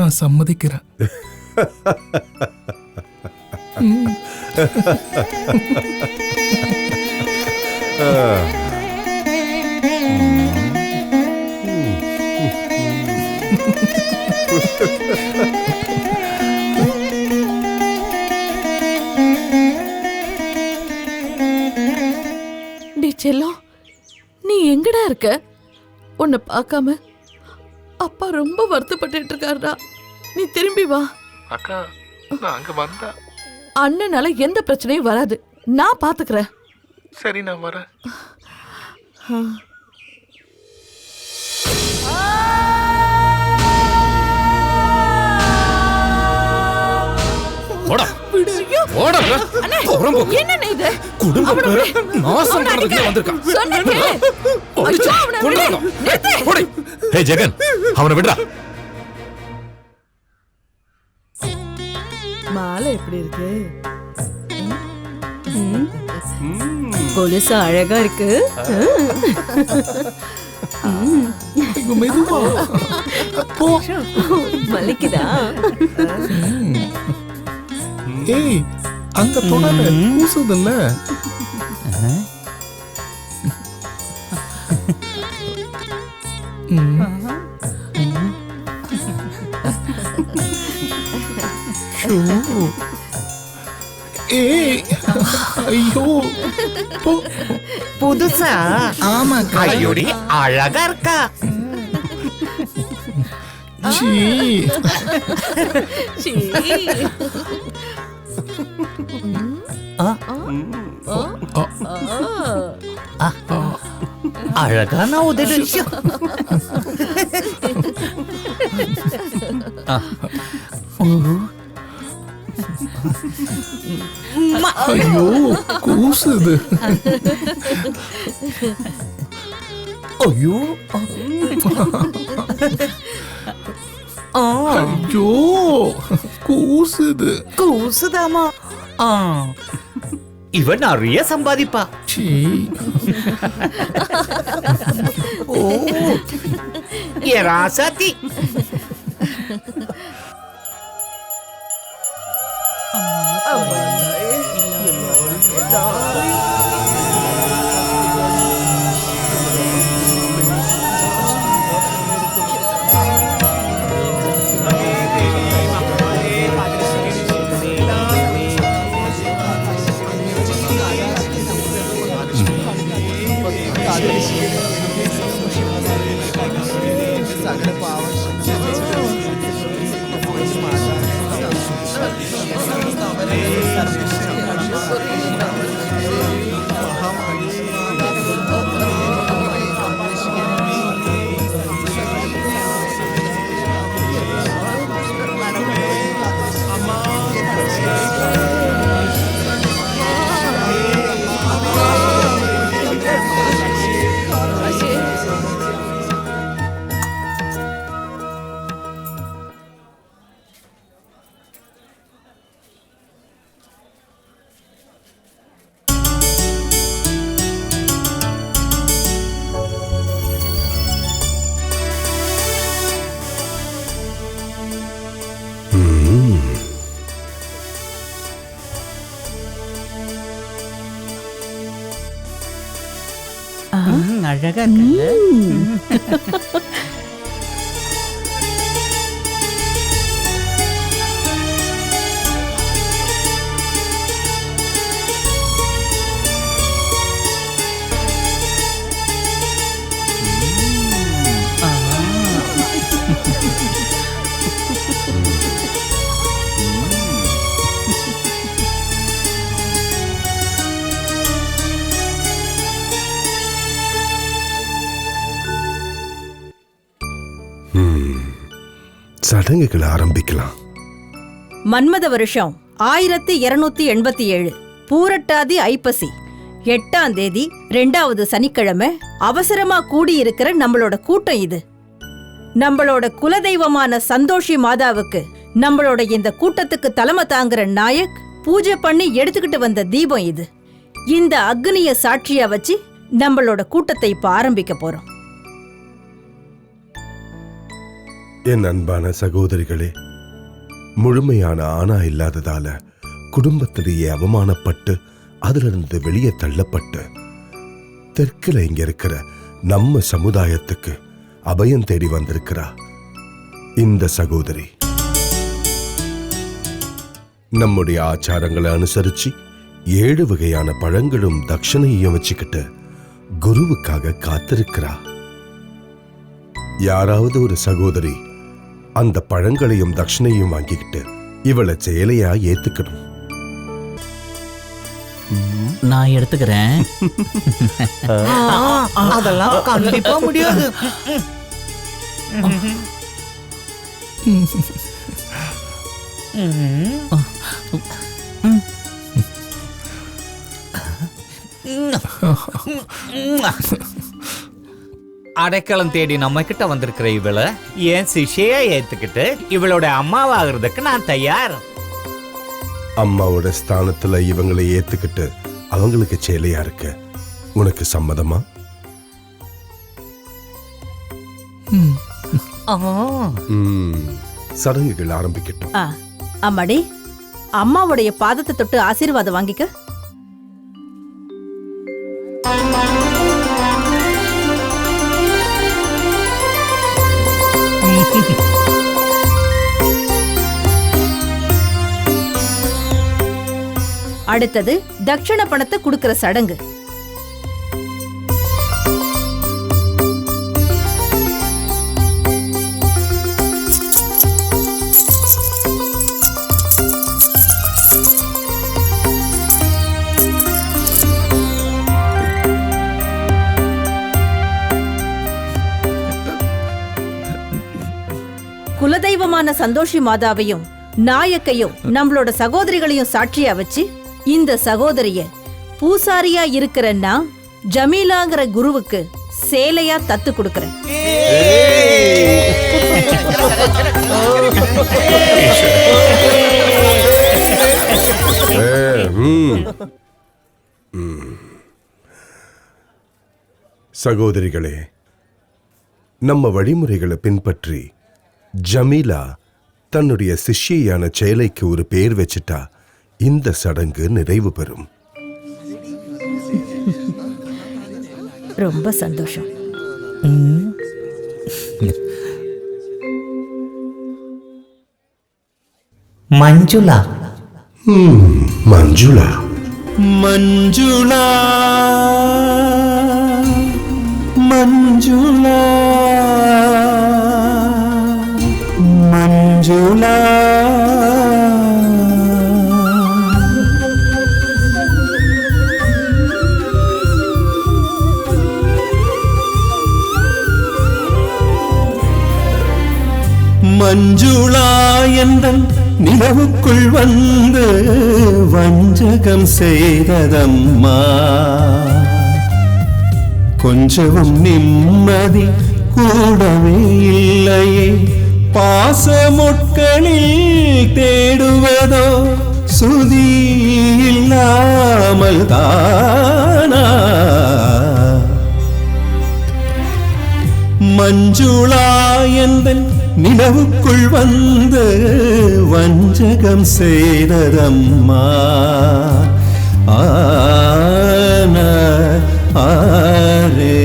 நான் சம்மதிக்கிறேன். டே செல்லம், நீ எங்கடா இருக்க? உன்னை பார்க்காம அப்பா ரொம்ப வருத்தப்பட்டு இருக்காருடா. நீ திரும்பி வா. அக்கா, நான் அங்க வந்தா அண்ணனால எந்த பிரச்சனையும் வராது, நான் பாத்துக்கிறேன். சரி, நான் வரேன். போடா போடா அண்ணே, என்னண்ணே இது? குடும்ப அவனை பேரை விடு. நாசம் அவனை பண்றதுக்கு அடிக்க. வந்திருக்கான். சொன்னா கேளு. ஐயோ, அவனை விடு. நிறுத்து. ஹே ஜெகன், அவனை விடுறா. மாலை எப்படி இருக்கு? கொலுசு அழகா இருக்கு. மெதுவா போ. வலிக்குதா? ஏய், அங்க தொடாத, கூசுதுல்ல. ஏய், ஐயோ, போ. புதுசா? ஆமா, கையோடி அழகா இருக்கா. சீ. சீ. அழகான உதடு. ஐயோ, கூசுது. ஐயோ, ஐயோ, கூசுது. கூசுதாமா? இவன் நிறைய சம்பாதிப்பா. சீ. ஓ, ஏ ராசாத்தி. அழகா சடங்குகளை ஆரம்பிக்கலாம். மன்மத வருஷம் 1287 பூரட்டாதி ஐப்பசி 8ஆம் தேதி 2வது சனிக்கிழமை அவசரமா கூடியிருக்கிற நம்மளோட கூட்டம் இது. நம்மளோட குலதெய்வமான சந்தோஷி மாதாவுக்கு நம்மளோட இந்த கூட்டத்துக்கு தலைமை தாங்குற நாயக் பூஜை பண்ணி எடுத்துக்கிட்டு வந்த தீபம் இது. இந்த அக்னிய சாட்சியா வச்சு நம்மளோட கூட்டத்தை இப்ப ஆரம்பிக்க போறோம். என் அன்பான சகோதரிகளே, முழுமையான ஆணா இல்லாததால குடும்பத்திலேயே அவமானப்பட்டு அதிலிருந்து வெளியே தள்ளப்பட்டு தெற்குல இங்க இருக்கிற நம்ம சமுதாயத்துக்கு அபயம் தேடி வந்திருக்கிறா இந்த சகோதரி. நம்முடைய ஆச்சாரங்களை அனுசரிச்சு 7 வகையான பழங்களும் தட்சணையும் வச்சுக்கிட்டு குருவுக்காக காத்திருக்கிறா. யாராவது ஒரு சகோதரி அந்த பழங்களையும் தட்சணையும் வாங்கிக்கிட்டு இவளை செயலையா ஏத்துக்கணும். நான் எடுத்துக்கிறேன். அதெல்லாம் கண்டிப்பா முடியாது. அடைக்கலம் தேடி நம்ம கிட்ட வந்திருக்கிற இவளை என் சிஷ்யா ஏத்துக்கிட்டு இவளோட அம்மாவாகிறதுக்கு நான் தயார். அம்மாவோட ஸ்தானத்துல இவங்களை ஏத்துக்கிட்டு அவங்களுக்கு சேலையா இருக்க உனக்கு சம்மதமா? சடங்குகள் ஆரம்பிக்கட்டும். அம்மாடி, அம்மாவுடைய பாதத்தை தொட்டு ஆசீர்வாதம் வாங்கிக்க. அடுத்தது தட்சண பணத்தை கொடுக்கிற சடங்கு. குலதெய்வமான சந்தோஷி மாதாவையும் நாயக்கையும் நம்மளோட சகோதரிகளையும் சாட்சியா வச்சு இந்த சகோதரிய பூசாரியா இருக்கிறன்னா ஜமீலாங்கிற குருவுக்கு சேலையா தத்து கொடுக்கறேன். சகோதரிகளே, நம்ம வழிமுறைகளை பின்பற்றி ஜமீலா தன்னுடைய சிஷ்யான சேலைக்கு ஒரு பேர் வச்சிட்டா இந்த சடங்கு நிறைவு பெறும். ரொம்ப சந்தோஷம். மஞ்சுளா. மஞ்சுளா. மஞ்சுளா மஞ்சுளா மஞ்சுளா. மஞ்சுளா எந்தன் நிலவுக்குள் வந்து வஞ்சகம் செய்ததம்மா. கொஞ்சமும் நிம்மதி கூடவே இல்லையே. பாசமுட்களில் தேடுவதோ சுதி இல்லாமல் தானா. மஞ்சுளா எந்தன் நிலவுக்குள் வந்து வஞ்சகம் செய்ததம்மா. ஆன ஆரே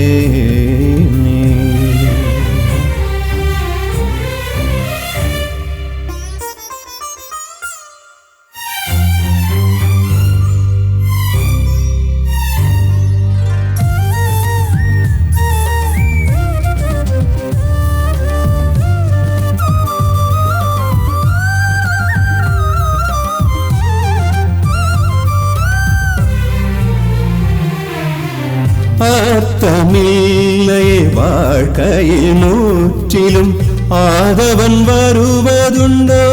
அர்த்தமில்லையே வாழ்க்கையில் நூற்றிலும் ஆதவன் வருவதுண்டோ.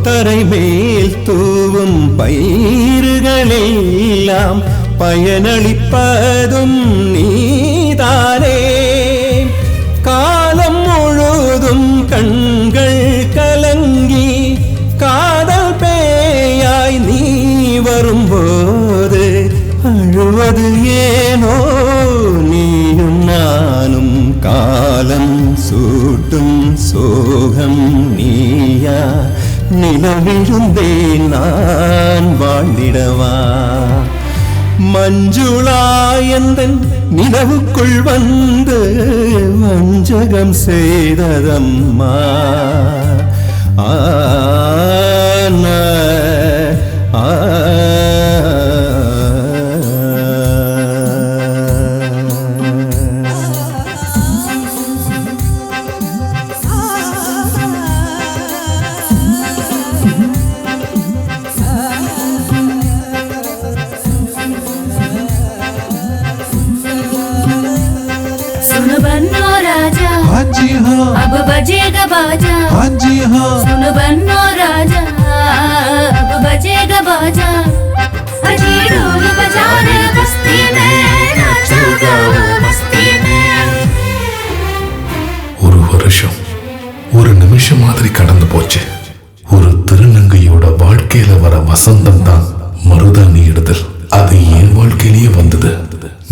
தரைமேல் தூவும் பயிர்களெல்லாம் பயனளிப்பதும் நீதானே. காலம் முழுதும் கண்கள் கலங்கி காதல் பேயாய் நீ வரும்போது அழுவது ஏனோ. நீயும் நானும் காலம் சோகம் நீயா நிலவிழுந்தேன் நான் வாழ்ந்திடவா மஞ்சுளா எந்தன் நிலவுக்குள் வந்து வஞ்சகம் செய்ததம்மா ஆன अब बजेगा बाजा हाँ जी हाँ सुन बन्नो राजा अब बजेगा बाजा अजी ढोल बजा रे बस्ती में नाचो गाओ मस्ती में ஒரு வருஷம் ஒரு நிமிஷம் மாதிரி கடந்து போச்சு. ஒரு திருநங்கையோட வாழ்க்கையில வர வசந்தம் தான் மருதாணி இடுதல். அது என் வாழ்க்கையிலேயே வந்தது.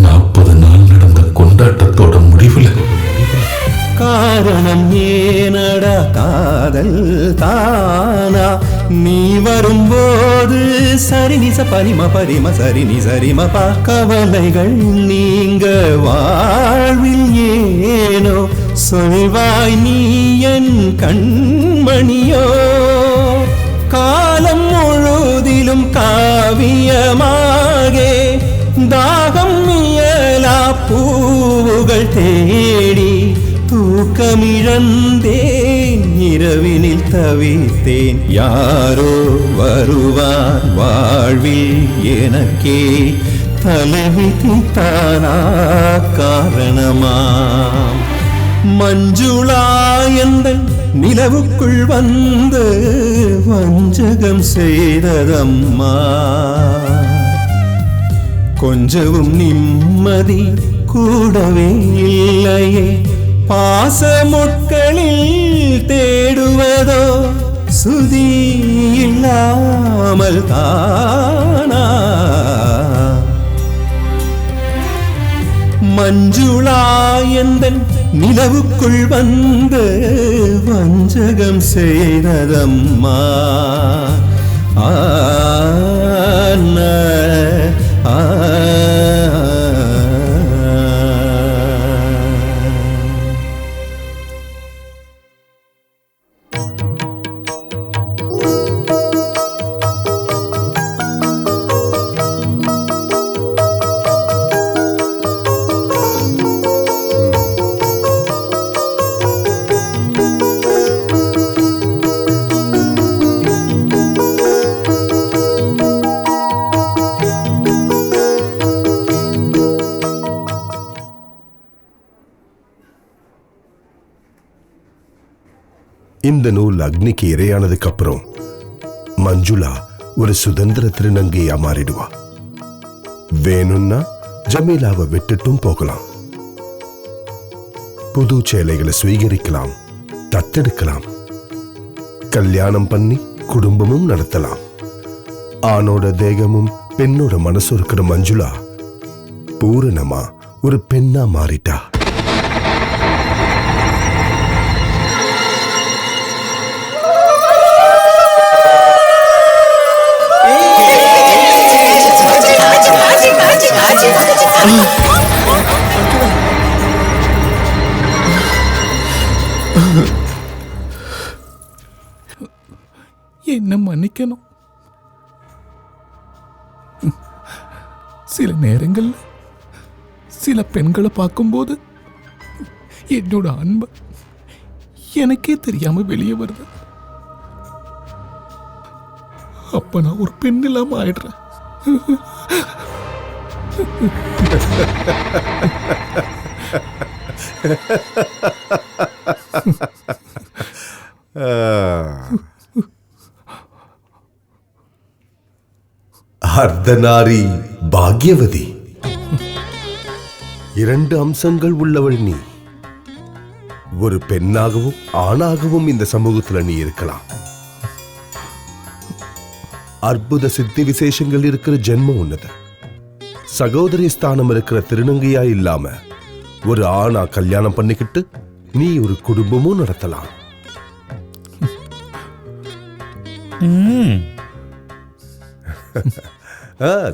40 நாள் நடந்த கொண்டாட்டத்தோட முடிவுல காரணம் ஏனடா காதல் தானா நீ வரும்போது சரிநிச பனிம பரிம சரினி சரிம பா கவலைகள் நீங்க வாழ்வில் ஏனோ சொல்வாய் நீ என் கண்மணியோ காலம் முழுதிலும் காவியமாக தாகம் இயலா பூவுகள் தேடி தூக்கமிழந்தேன் இரவினில் தவித்தேன் யாரோ வருவார் வாழ்வில் எனக்கே தலைவிதி தானா காரணமாம் மஞ்சுளா எந்தன் நிலவுக்குள் வந்து வஞ்சகம் செய்ததம்மா கொஞ்சவும் நிம்மதி கூடவே இல்லையே பாசமுட்களில் தேடுவதோ சுதி இல்லாமல் தானா மஞ்சுளா எந்தன் நிலவுக்குள் வந்து வஞ்சகம் செய்ததம்மா ஆன இந்த நூல் அக்னிக்கு இரையானதுக்கு அப்புறம் மஞ்சுளா ஒரு சுதந்திர திருநங்கையா மாறிடுவா. வேணும்னா ஜமீலாவை விட்டுட்டும் போகலாம். புது சேலைகளை சுவீகரிக்கலாம், தத்தெடுக்கலாம், கல்யாணம் பண்ணி குடும்பமும் நடத்தலாம். ஆணோட தேகமும் பெண்ணோட மனசு இருக்கிற மஞ்சுளா பூரணமா ஒரு பெண்ணா மாறிட்டா. என்ன மன்னிக்கணும். சில நேரங்கள்ல சில பெண்களை பார்க்கும்போது என்னோட அன்பு எனக்கே தெரியாம வெளியே வருது. அப்ப நான் ஒரு பெண் இல்லாம ஆயிடுறேன். அர்த்தநாரி பாக்யவதி. 2 அம்சங்கள் உள்ளவள் நீ. ஒரு பெண்ணாகவும் ஆணாகவும் இந்த சமூகத்துல நீ இருக்கலாம். அற்புத சித்தி விசேஷங்கள் இருக்கிற ஜென்மம் உன்னது. சகோதரி ஸ்தானம் இருக்கிற திருநங்கையா இல்லாம ஒரு ஆணா கல்யாணம் பண்ணிக்கிட்டு நீ ஒரு குடும்பமும் நடத்தலாம்.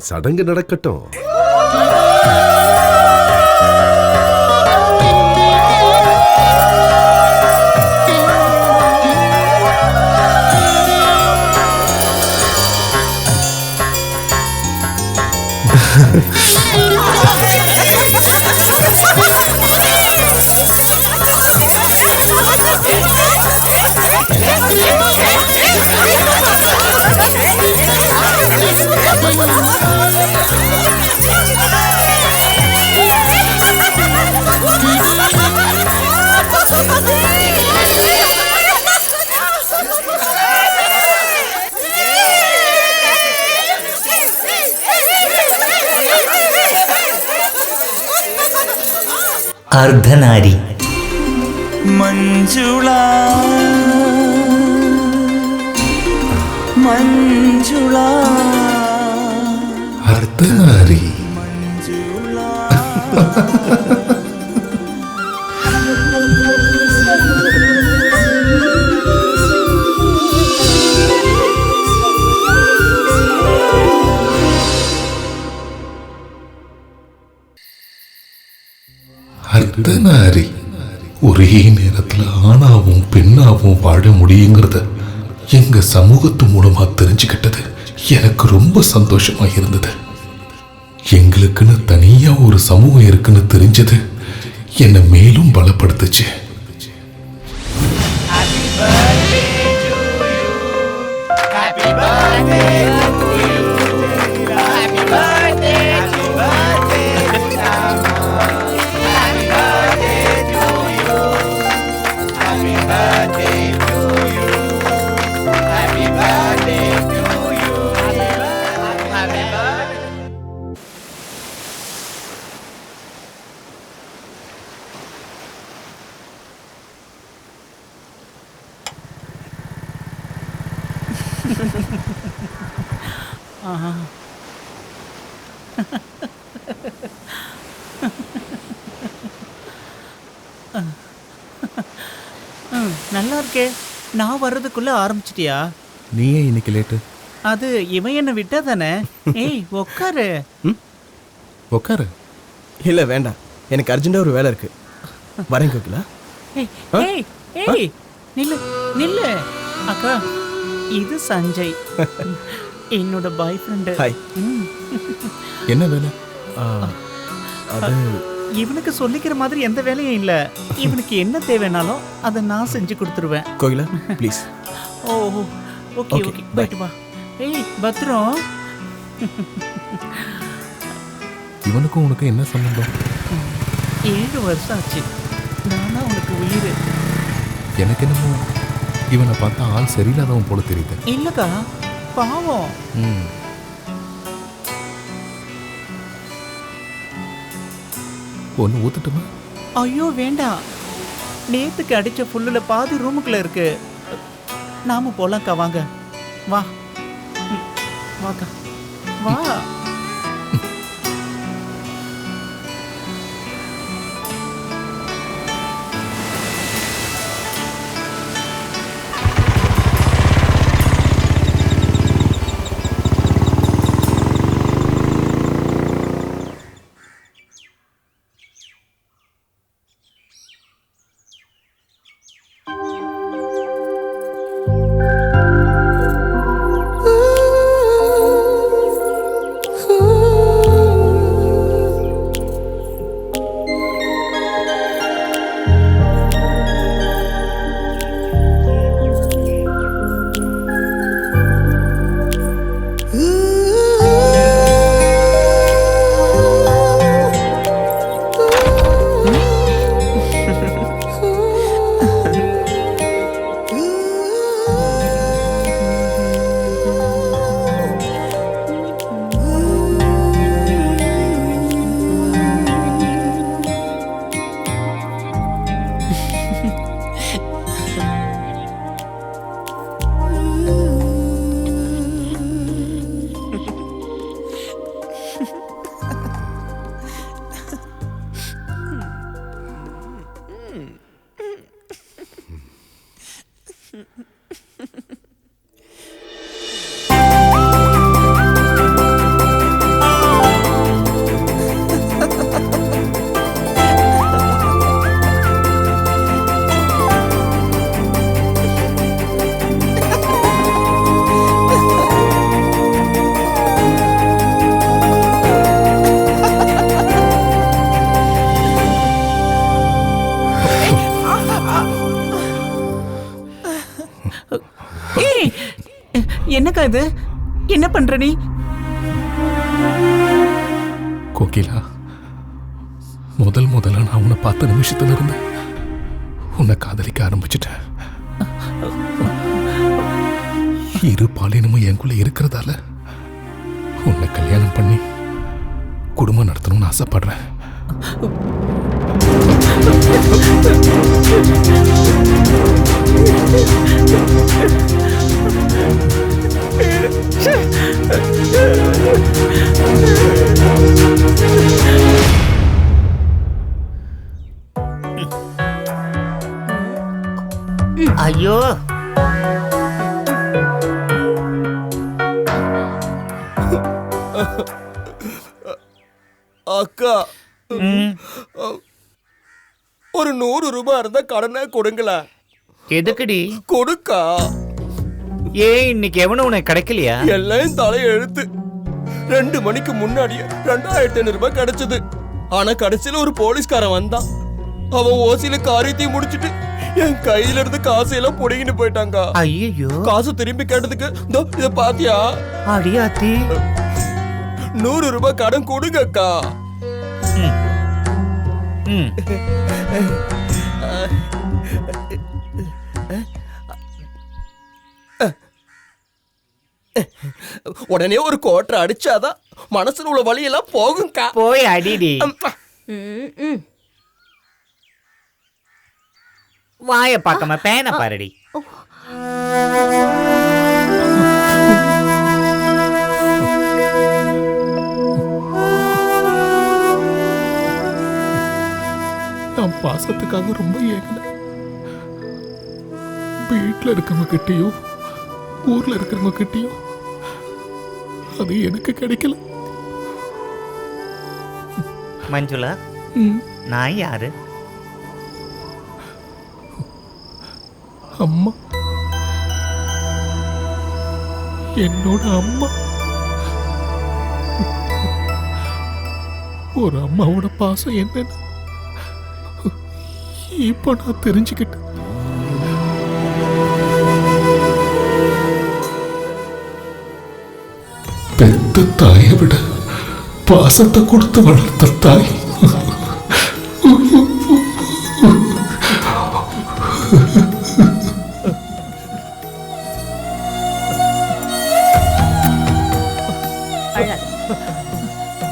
சடங்கு நடக்கட்டும். अर्धनारी मंजुळा मंजुळा अर्धनारी அர்த்தநாரி ஒரே நேரத்துல ஆணாவும் பெண்ணாவும் வாழ முடியுங்கிறத எங்க சமூகத்து மூலமா தெரிஞ்சுக்கிட்டது எனக்கு ரொம்ப சந்தோஷமா இருந்தது. எங்களுக்குன்னு தனியா ஒரு சமூகம் இருக்குன்னு தெரிஞ்சது என்னை மேலும் பலப்படுத்துச்சு. நல்லா இருக்கே. நான் வர்றதுக்குள்ள ஆரம்பிச்சிட்டியா? நீ ஏன் இன்னைக்கு லேட்டு? அது இவன் என்ன விட்டா தானே. ஏய் உட்காரு. உட்காரு. இல்ல வேண்டாம், எனக்கு அர்ஜென்ட்டா ஒரு வேலை இருக்கு. வரேன் கோகிலா. ஏய் ஏய் நில்லு நில்லு. அக்கா இது சஞ்சய், என்னோட பாய் ஃப்ரெண்டு. ஹாய். என்ன வேலை? அது இவனுக்கு சொல்லிக்கிற மாதிரி எந்த வேலையும் இல்ல. இவனுக்கு என்ன தேவைனாலும் அதை நான் செஞ்சு கொடுத்துருவேன். Kokila please. Oh okay okay போயிட்டு வா. ஏய் பத்ரம். இவனுக்கும் உனக்கு என்ன சம்பந்தம்? 7 வருஷம் ஆச்சு. நானா உனக்கு உயிர். எனக்கு என்னமோ இவனை பார்த்தா ஆள் சரியில்லாதவன் போல தெரியுது. இல்லக்கா பாவம். ஒன்று ஊத்துட்டுமா? ஐயோ வேண்டாம். நேத்துக்கு அடிச்ச புல்லுல பாதி ரூமுக்குள்ள இருக்கு. நாம போலாம்க்கா, வாங்க வா. வாக்கா வா. என்னக்கா இது? என்ன பண்ற நீ? கோகிலா, முதல்ல நான் உன்னை பார்த்த நிமிஷத்துல இருந்து உன்னை காதலிக்க ஆரம்பிச்சிட்டேன். இரு பாலினமும் எனக்குள்ள இருக்கிறதால உன்னை கல்யாணம் பண்ணி குடும்பம் நடத்தணும்னு ஆசைப்படுறேன். ஐயோ, அக்கா, ஒரு 100 ரூபாய் இருந்தா கடனை கொடுங்களா? எதுக்குடி கொடுக்கா? ஏன் இன்னைக்கு எவனும் உனக்கு கிடைக்கலையா? எல்லாம் தலையை எழுத்து. 2 மணிக்கு முன்னாடியே 2500 ரூபாய் கிடைச்சது. ஆனா கடைசியில ஒரு போலீஸ்காரன் வந்தான். அவன் ஓசியில காரியத்தையும் முடிச்சிட்டு என் கையில இருந்து காசையெல்லாம் புடிங்கிட்டு போயிட்டாங்க. ஐயோ, காசு திரும்பி கேட்டதுக்கு இத பாத்தியா? அடியாத்தி, 100 ரூபாய் கடன் கொடுங்க அக்கா. உடனே ஒரு கோட்டை அடிச்சாதான் மனசுல உள்ள வழியெல்லாம் போகும்க்கா. போய் அடிடி. வாய பார்க்காம பேனை பாருடி. நான் பாசத்துக்காக ரொம்ப ஏங்கினேன். வீட்டில் இருக்கவங்க கிட்டேயும் ஊர்ல இருக்கிறவங்க கிட்டேயும் அது எனக்கு கிடைக்கல. மஞ்சுளா, நான் யாரு? அம்மா, என்னோட அம்மா. ஒரு அம்மாவோட பாசம் என்னன்னு இப்போ நான் தெரிஞ்சுக்கிட்டேன். பெத்த தாயை விட பாசத்தை கொடுத்து வளர்த்த தாய்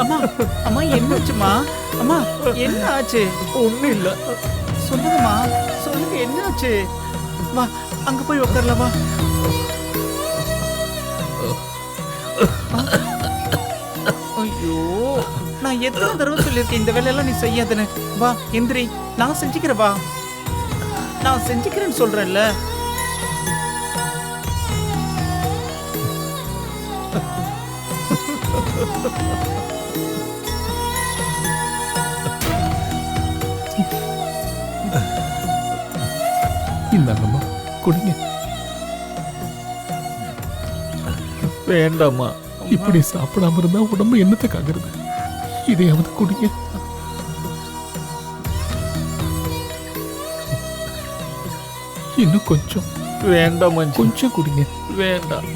அம்மா, அம்மா என்னாச்சுமா? அம்மா என்ன ஆச்சு? ஒண்ணும் இல்ல. சொல்லுங்கம்மா, சொல்லுங்க என்ன ஆச்சு? வா, அங்க போய் உட்காரலாமா? ஐயோ, நான் எத்தனை தடவை சொல்லியிருக்கேன் இந்த வேலையெல்லாம் நீ செய்யாதுன்னு. வா எந்திரி, நான் செஞ்சுக்கிறேன். வா, நான் செஞ்சுக்கிறேன்னு சொல்றேன்ல. இந்தாங்கம்மா, குடிங்க. வேண்டாமா, இப்படி சாப்பிடாம இருந்தா உடம்பு என்னத்துக்காகிறது? இதையாவது குடிங்க. இன்னும் கொஞ்சம். வேண்டாம், கொஞ்சம் குடிங்க. வேண்டாம்.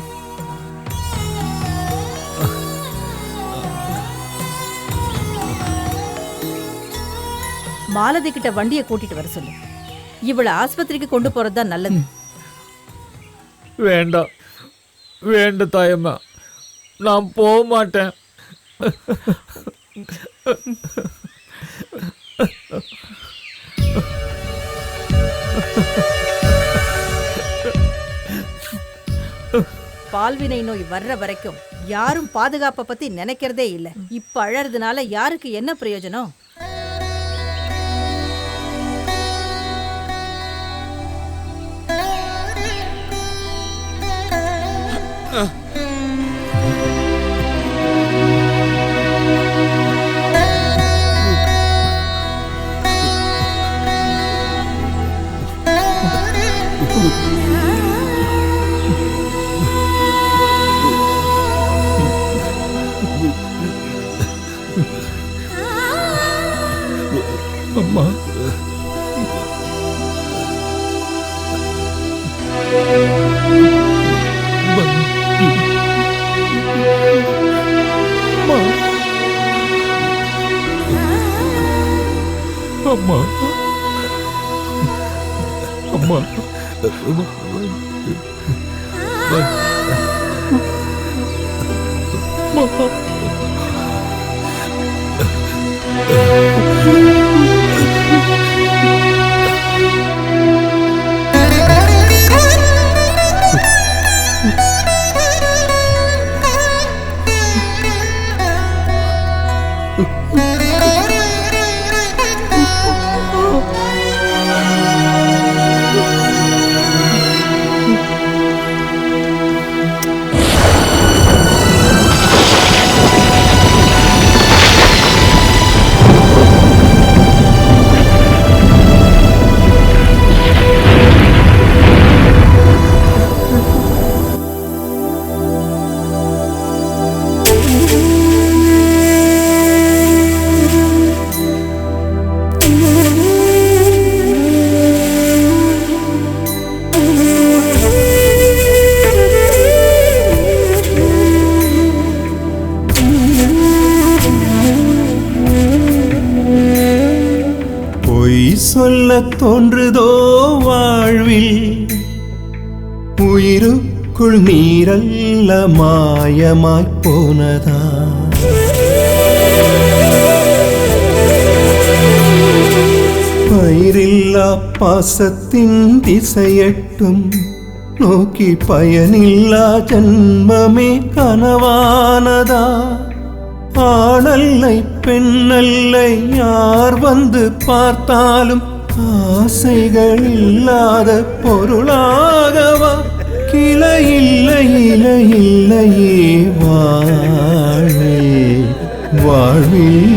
மாலதி கிட்ட வண்டியை கூட்டிட்டு வர சொல்லு. இவளை ஆஸ்பத்திரிக்கு கொண்டு போறதுதான் நல்லது. வேண்டாம், வேண்டாம் தாயம்மா, நான் போக மாட்டேன். பால்வினை நோய் வர்ற வரைக்கும் யாரும் பாதுகாப்பை பத்தி நினைக்கிறதே இல்ல. இப்ப அழறதுனால யாருக்கு என்ன பிரயோஜனம்? அம்மா, Bye. அம்மா அம்மா சொல்ல தோன்றுதோ வாழ்வில் உயிருக்குள் நீரல்ல மாயமாய்ப் போனதா பயிரில்லா பாசத்தின் திசையட்டும் நோக்கி பயனில்லா ஜன்மமே கனவானதா ஆணல்லை பெண்ணல்லை யார் வந்து பார்த்தாலும் ஆசைகள் இல்லாத பொருளாகவா கிளை இல்லை இலை இல்லையே வாழ்வே வாழ்வில்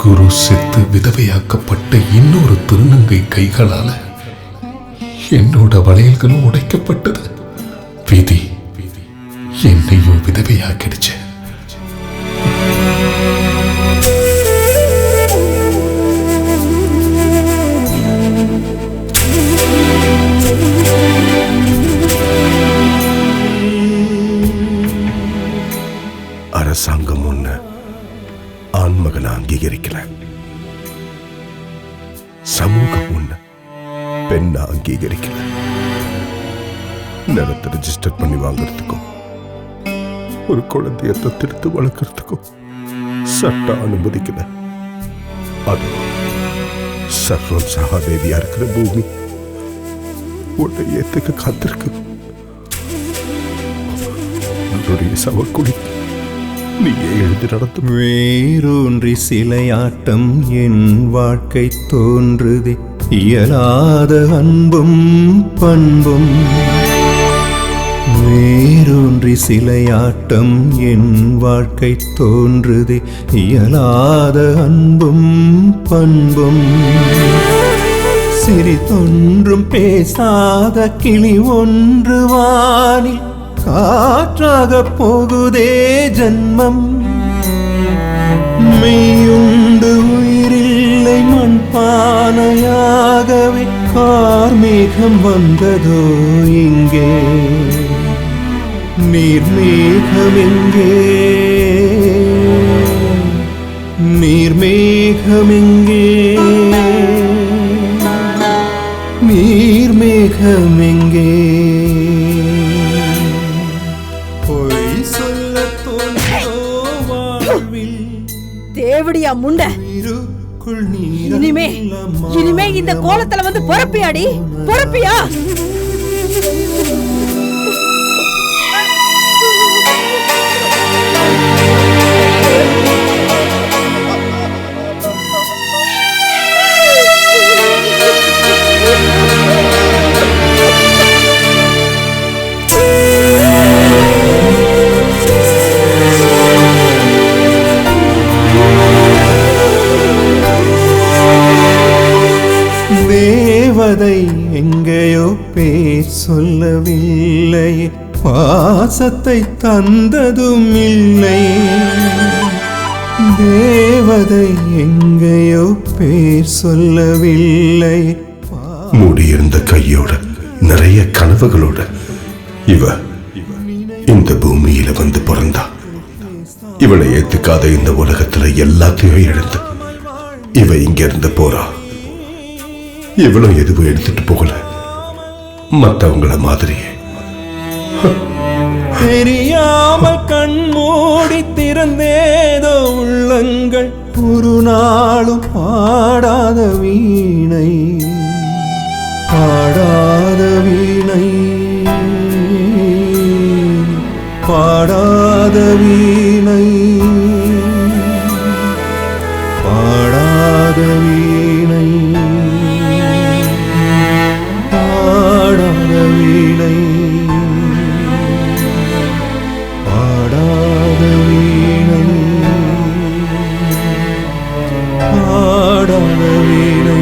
குரு செத்து விதவையாக்கப்பட்ட இன்னொரு திருநங்கை கைகளால என்னோட வளையல்களும் உடைக்கப்பட்டது. விதி என்னையும் விதவையாக்கிடுச்சு. அரசாங்கம் ஒண்ணு ஆண்மகனை அங்கீகரிக்கல, சமூகம் ஒண்ணு பெண்ணை அங்கீகரிக்கல. நிலத்தை ரெஜிஸ்டர் பண்ணி வாங்கறதுக்கும் ஒரு குழந்தைய தத்தெடுத்து வளர்க்கறதுக்கும் சட்டம் அனுமதிக்கல. அது சர்வம் சகாதேவியா இருக்கிற பூமி உன்னை ஏத்துக்க காத்திருக்கு. உன்னுடைய சவக்குழி நீயே எழுதி நடத்தும். வேரூன்றி சிலையாட்டம் என் வாழ்க்கை தோன்றுதே இயலாத அன்பும் பண்பும். வேரூன்றி சிலையாட்டம் என் வாழ்க்கை தோன்றுதே இயலாத அன்பும் பண்பும். சிறிதொன்றும் பேசாத கிளி ஒன்று வானில் காற்றாக போகுதே ஜன்மம். மெய்யுண்டு உயிரில்லை மண் பானையாகவே கார்மேகம் வந்ததோ இங்கே. நீர்மேகம் எங்கே, நீர்மேகம் எங்கே, நீர்மேகம் எங்கே. தேவடியா முண்ட, இனிமே இந்த கோலத்துல வந்து பொறப்பியாடி பொறப்பியா? தேவதை எங்கேயோ பேர் சொல்லவில்லை, பாசத்தை தந்ததும் இல்லை. தேவதை எங்கேயோ பேர் சொல்லவில்லை. மூடியிருந்த கையோட நிறைய கனவுகளோட இவ இந்த பூமியில வந்து பிறந்தா. இவளை ஏத்துக்காத இந்த உலகத்துல எல்லாத்தையும் இழந்து இவ இங்க இருந்து போறா. இவளும் எதுவும் எடுத்துட்டு போகல, மத்தவங்கள மாதிரியே. தெரியாமல் கண் மூடி திறந்தேதோ உள்ளங்கள், ஒரு நாளும் பாடாத வீணை, பாடாத வீணை, பாடாத வீணை, பாடாத வீணை, பாடாத வீணை, பாடாத வீணை, பாடாத வீணை, பாடாத வீணை.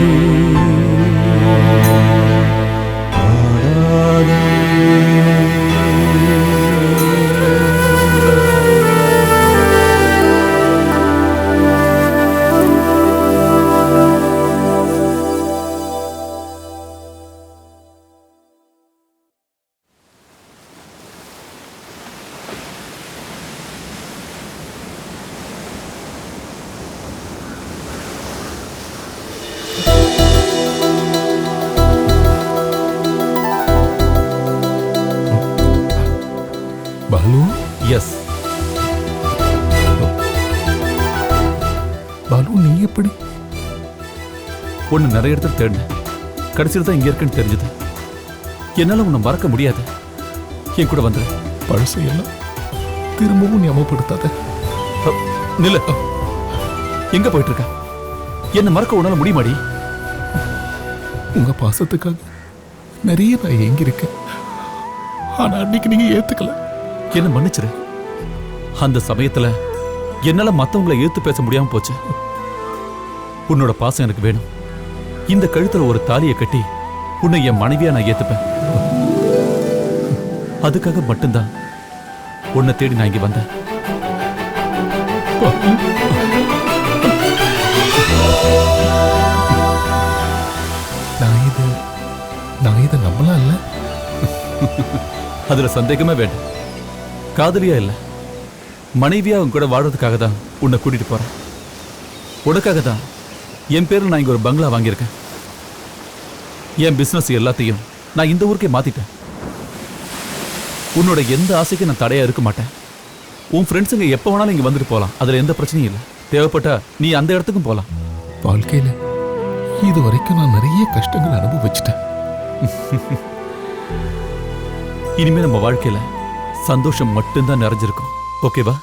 பாலு, எஸ் பாலு, நீ எப்படி? ஒன்று நிறைய இடத்துல தேடினேன், கடைசியில் தான் இங்கே இருக்குன்னு தெரிஞ்சது. என்னால் உன்னை மறக்க முடியாது. என் கூட வந்து பழசையெல்லாம் திரும்பவும் ஞாபகப்படுத்தாத. நில எங்க போயிட்டு இருக்க? என்ன மறக்க உன்னால முடியுமாடி? உங்க பாசத்துக்காக நிறைய நான் ஏங்கியிருக்கேன். ஆனா அன்னைக்கு நீங்க ஏத்துக்கல. என்ன மன்னிச்சிரு. அந்த சமயத்துல என்னால மத்தவங்களை ஏத்து பேச முடியாம போச்சு. உன்னோட பாசம் எனக்கு வேணும். இந்த கழுத்துல ஒரு தாலியை கட்டி உன்னை என் மனைவியா நான் ஏத்துப்பேன். அதுக்காக மட்டும்தான் உன்னை தேடி நான் இங்க வந்தேன். நான் இதை நம்பலாம் இல்ல. அதுல சந்தேகமே வேண்டாம். காதலியா இல்ல, மனைவியா உன் கூட வாழ்றதுக்காக தான் உன்னை கூட்டிட்டு போறேன். உனக்காக தான் என் பேர்ல நான் இங்க ஒரு பங்களா வாங்கியிருக்கேன். என் பிசினஸ் எல்லாத்தையும் நான் இந்த ஊருக்கே மாத்திட்டேன். உன்னோட எந்த ஆசைக்கும் நான் தடையா இருக்க மாட்டேன். உன் ஃப்ரெண்ட்ஸுங்க எப்போ வேணாலும் இங்க வந்துட்டு போகலாம். அதுல எந்த பிரச்சனையும் இல்லை. தேவைப்பட்டா நீ அந்த இடத்துக்கும் போகலாம். வாழ்க்கையில இது வரைக்கும் நான் நிறைய கஷ்டங்கள் அனுபவிச்சிட்டேன். இனிமே நம்ம வாழ்க்கையில சந்தோஷம் மட்டும்தான் நிறைஞ்சிருக்கும். ஓகேவா?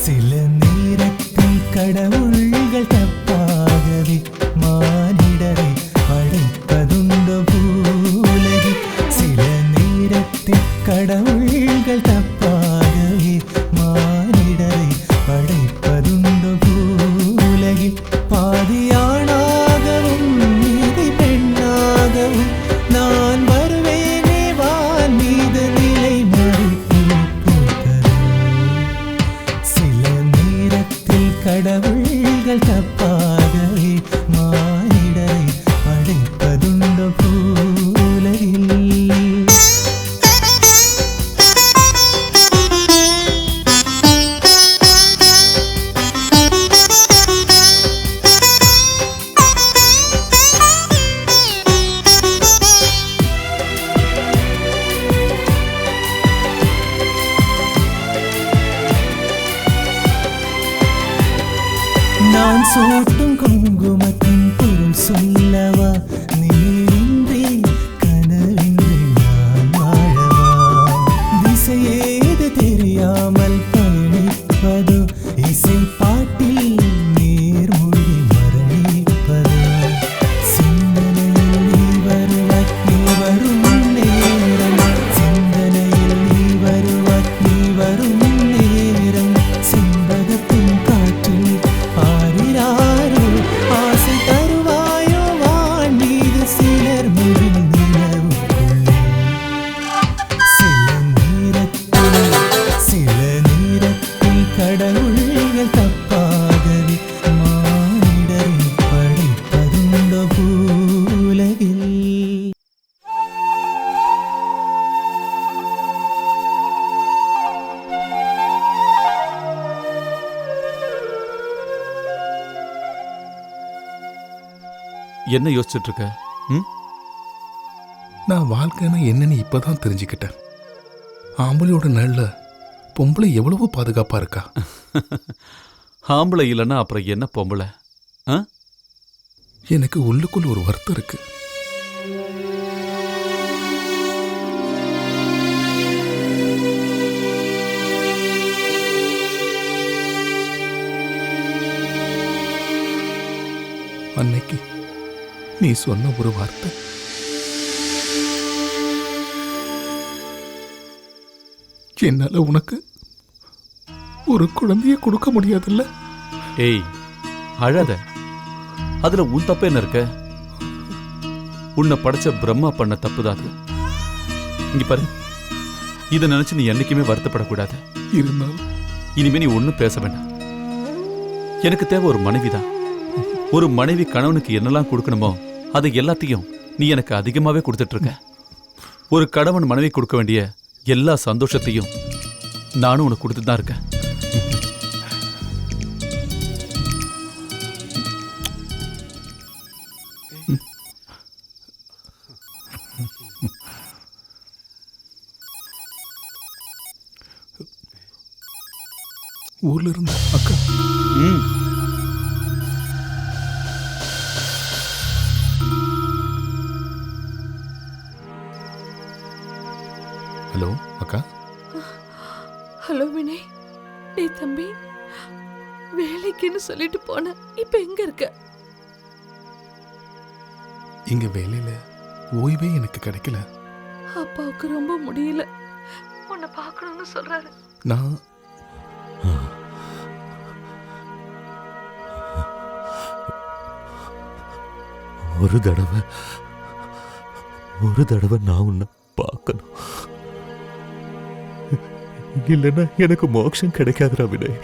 சில நேரத்தில் கடவுள்கள் தப்பாகவே மானிடரை படைப்பதுண்டு பூலகி. சில நேரத்தில் கடவுள்கள் தப்பாகவே மானிடரை படைப்பதுண்டு பூலகி. பாதியானாகவும் மீதி பெண்ணாகவும் நான் வருவேனே வான் மீது நிலை மறுப்பு பூத்தது. சில நேரத்தில் கடவுள்கள் தப்பாகவே மானிடரை படைப்பதுண்டு பூலகில். நான் சூட்டும் குங்குமத்தின் பொருள் சொல்லவா? நீரின்றி கனவின்றி நான் வாழவா? திசையேது தெரியா பாட்டில் நீர்மொழி மரணிப்பது சிந்தனையில் நீ வருவாய் நீ வரும் நேரம் சிந்தனையில் நீ வருவாய் நீ வரும் நேரம் சிம்பகத்தின் காற்றில் ஆரிராரோ ஆசை தருவாயோ வான் மீது சிலர் மொழில் நிலவுக்குள்ளே சில நேரத்தில் கடவுள்கள் தப்பாகவே மானிடரை படைப்பதுண்டோ பூலகில். என்ன யோசிச்சுட்டு இருக்க? ம்? நான் வாழ்க்கைன்னா என்னன்னு இப்பதான் தெரிஞ்சுக்கிட்டேன். ஆம்பளையோட நிழல்ல பொம்பளை எவ்வளவு பாதுகாப்பா இருக்கா. ஆம்பளை இல்லைன்னா அப்புறம் என்ன பொம்பளை? ஆ? எனக்கு உள்ளுக்குள்ள ஒரு வருத்தம் இருக்கு. அன்னைக்கு நீ சொன்ன ஒரு வார்த்தை என்னால உனக்கு ஒரு குழந்தைய கொடுக்க முடியாதுல்ல. ஏய், அழாத. அதுல உன் தப்பு என்ன இருக்க? உன்னை படைச்ச பிரம்மா பண்ண தப்புதான் அது. இங்க பாரு, இதை நினைச்சு நீ என்னைக்குமே வருத்தப்படக்கூடாது. இருந்தாலும் இனிமே நீ ஒன்னும் பேச வேண்டாம். எனக்கு தேவை ஒரு மனைவிதான். ஒரு மனைவி கணவனுக்கு என்னெல்லாம் கொடுக்கணுமோ அது எல்லாத்தையும் நீ எனக்கு அதிகமாவே கொடுத்துட்டு இருக்க. ஒரு கணவன் மனைவி கொடுக்க வேண்டிய எல்லா சந்தோஷத்தையும் நானும் உனக்கு கொடுத்துட்டு தான் இருக்கேன். ஊர்ல இருந்து அக்கா. ஹலோ அக்கா. ஹலோ வினய். டேய் தம்பி, வேலைக்குன்னு சொல்லிட்டு போன, இப்ப எங்க இருக்க? இங்க வேலையில ஓய்வே எனக்கு கிடைக்கல. அப்பாவுக்கு ரொம்ப முடியல, உன்னை பார்க்கணும்னு சொல்றாரு. நான் ஒரு தடவை நான் உன்னை பார்க்கணும். இல்லைன்னா எனக்கு மோட்சம் கிடைக்காதுடா வினய்.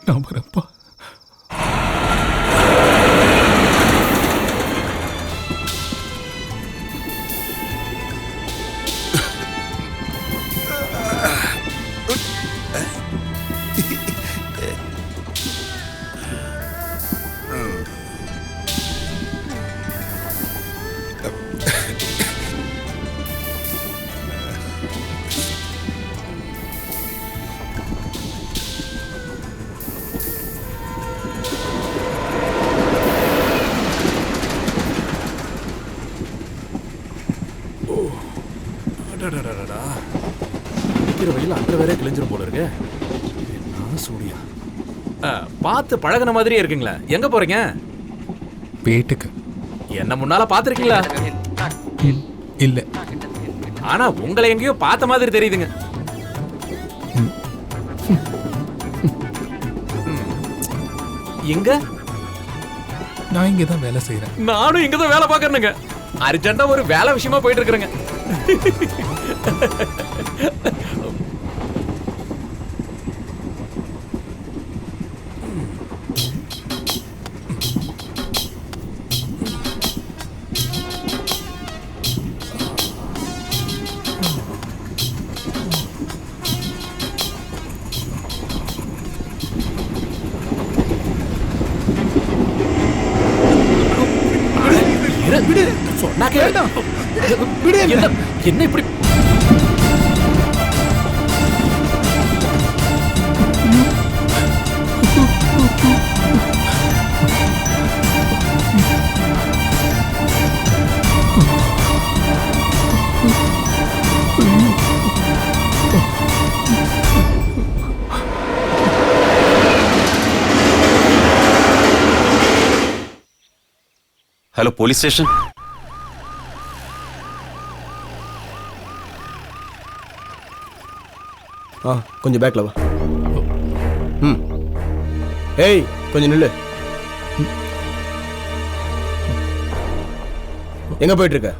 நான் வரப்பா. கிழிஞ்சிரும் போல இருக்கு. என்ன சூடியா? பார்த்து பழகுன மாதிரியே இருக்குங்களா? எங்க போறீங்க? வீட்டுக்கு. என்ன முன்னால பாத்திருக்கீங்களா? இல்ல. ஆனா உங்களை எங்கேயோ பார்த்த மாதிரி தெரியுதுங்க. எங்க? நான் இங்கதான் வேலை செய்யறேன். நானும் இங்கதான் வேலை பாக்குறேனுங்க. அர்ஜென்ட்டா ஒரு வேலை விஷயமா போயிட்டு இருக்கிறேங்க. என்ன இப்படி? Hello police station. கொஞ்சம் பேக்ல வா. ஏய் கொஞ்சம் நில்லு. எங்க போயிட்டு இருக்க?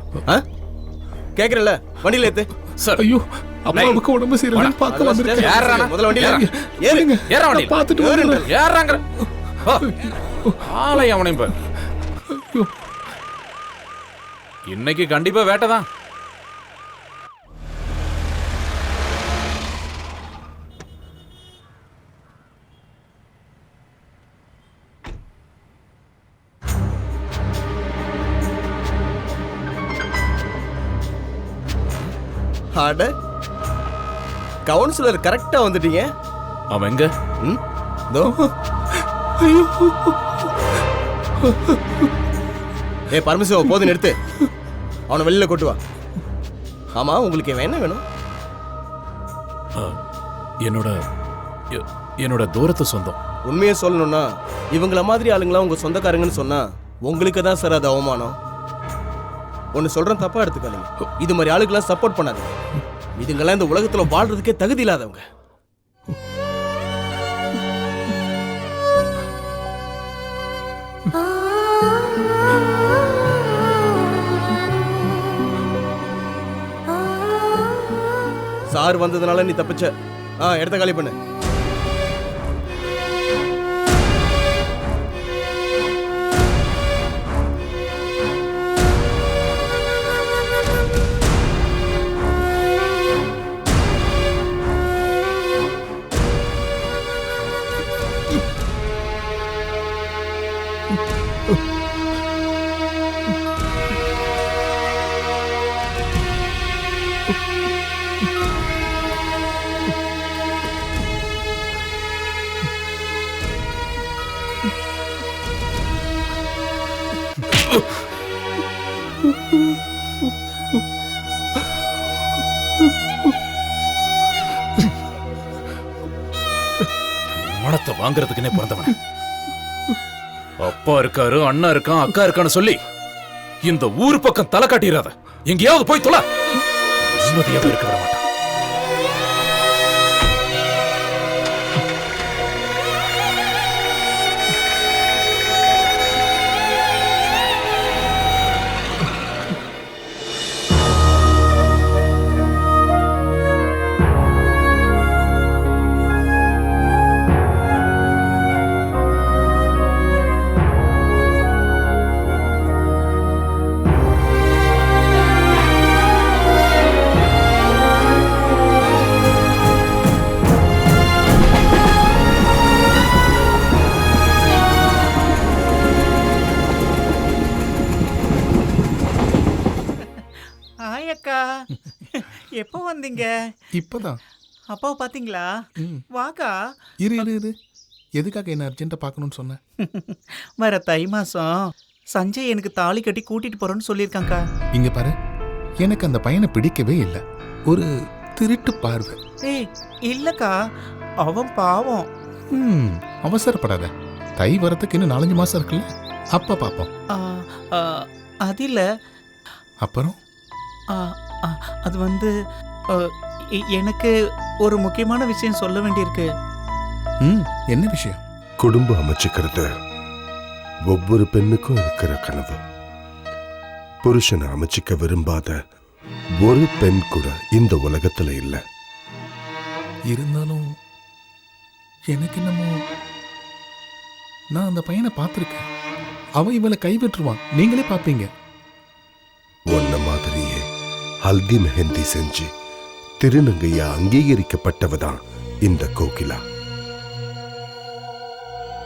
கேக்குறல, வண்டியில ஏத்து. சார் ஐயோ அப்பாவுக்கு உடம்பு சரியில்லை பார்க்க வந்திருக்கேன். ஏறுறா, முதல்ல வண்டியில ஏறு. ஏறுங்க. ஏறா வண்டியில. பார்த்துட்டு வரேன். ஏறாங்க. ஆளை அவனையும் பாரு. இன்னைக்கு கண்டிப்பா வேட்டை தான். அட கவுன்சிலர் கரெக்டா வந்துட்டீங்க. அவன் எங்க? தோ. ஐயோ. ஏய் பரமசிவ, போது நிறுத்து. அவனை வெளியில கொண்டு வா. ஆமா, உங்களுக்கு என்ன வேணும்? என்னோட தூரத்து சொந்தம். உண்மையை சொல்லணும்னா இவங்கள மாதிரி ஆளுங்களா உங்க சொந்தக்காரங்கன்னு சொன்னா உங்களுக்கு தான் சார் அது அவமானம். ஒன்னு சொல்றேன், தப்பா எடுத்துக்காதீங்க. இது மாதிரி ஆளுக்கெல்லாம் சப்போர்ட் பண்ணாதீங்க. இதுங்கெல்லாம் இந்த உலகத்துல வாழ்றதுக்கே தகுதி இல்லாதவங்க. சார் வந்ததுனால நீ தப்பிச்ச. இடத்த காலி பண்ணு. மானத்தை வாங்குறதுக்குன்னே பிறந்தவன். அப்பா இருக்காரு, அண்ணா இருக்கான், அக்கா இருக்கான்னு சொல்லி இந்த ஊர் பக்கம் தலை காட்டிடாத. எங்கேயாவது போய் தொலை. நிம்மதியாக இருக்க விட மாட்டான். எப்போ வந்தீங்க? இப்பதான். அப்பாவை பாத்தீங்களா? வாக்கா. இரு. எதுக்காக என்ன அர்ஜென்ட்டா பார்க்கணும்னு சொன்னேன்? வர தை மாசம் சஞ்சய் எனக்கு தாலி கட்டி கூட்டிட்டு போறேன்னு சொல்லியிருக்காங்கக்கா. இங்க பாரு, எனக்கு அந்த பையனை பிடிக்கவே இல்லை. ஒரு திருட்டு பார்வை. ஏய் இல்லக்கா, அவன் பாவம். அவசரப்படாத. தை வரத்துக்கு இன்னும் 4-5 மாசம் இருக்குல்ல, அப்ப பாப்போம். அது இல்ல. அப்புறம் அது வந்து எனக்கு ஒரு முக்கியமான விஷயம் சொல்ல வேண்டியிருக்கு. என்ன விஷயம்? குடும்பம் அமைச்சுக்கிறது ஒவ்வொரு பெண்ணுக்கும் இருக்கிற கனவு. புருஷனை அமைச்சிக்க விரும்பாத ஒரு பெண் கூட இந்த உலகத்துல இல்ல. இருந்தாலும் எனக்கு என்னமோ, நான் அந்த பையனை பார்த்திருக்கேன். அவன் இவளை கைவிட்டுருவான். நீங்களே பாப்பீங்க. ஒன்ன மாதிரியே ஹல்தி மெஹந்தி செஞ்சு திருநங்கையா அங்கீகரிக்கப்பட்டவதான் இந்த கோகிலா.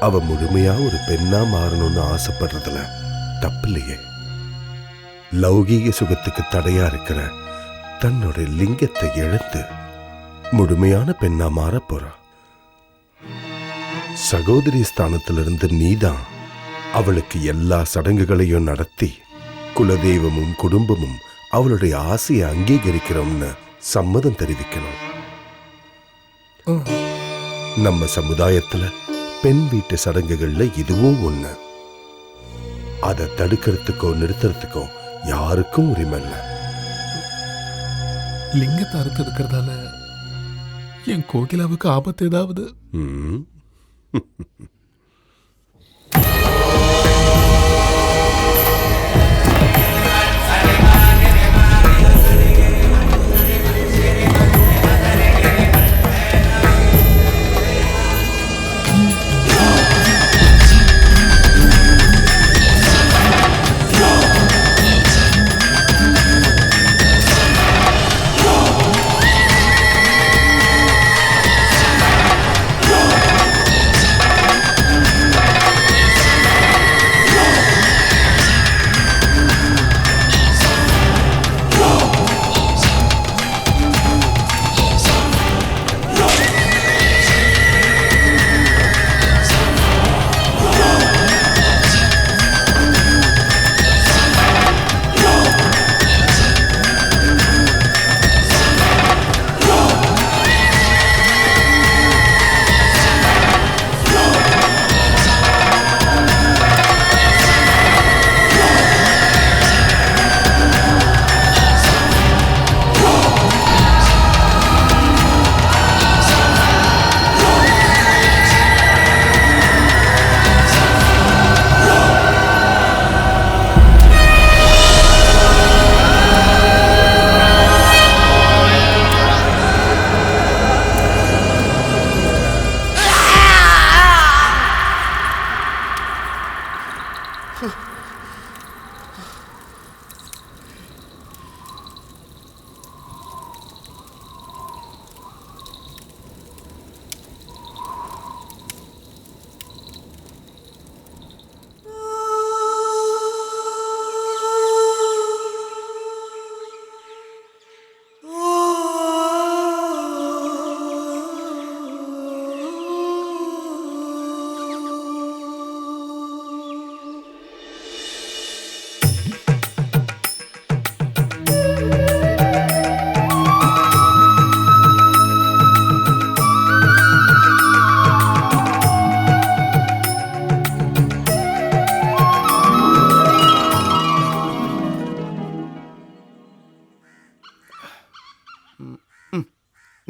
அவ முழுமையா ஒரு பெண்ணா மாறணும்னு ஆசைப்படுறதுல தப்பில்லையே. லௌகீக சுகத்துக்கு தடையா இருக்கிற தன்னோட லிங்கத்தை இழந்து முழுமையான பெண்ணா மாற போறா. சகோதரி ஸ்தானத்திலிருந்து நீதான் அவளுக்கு எல்லா சடங்குகளையும் நடத்தி குலதெய்வமும் குடும்பமும் அவளுடைய ஆசையை அங்கீகரிக்கிறோம்னு சம்மதம் தெரிவிக்கணும். நம்ம சமுதாயத்துல பெண் வீட்டு சடங்குகள்ல இதுவும் ஒண்ணு. அதை தடுக்கிறதுக்கோ நிறுத்துறதுக்கோ யாருக்கும் உரிமை இல்லை. லிங்கத்தை அறுத்து இருக்கிறதால என் கோகிலாவுக்கு ஆபத்து ஏதாவது?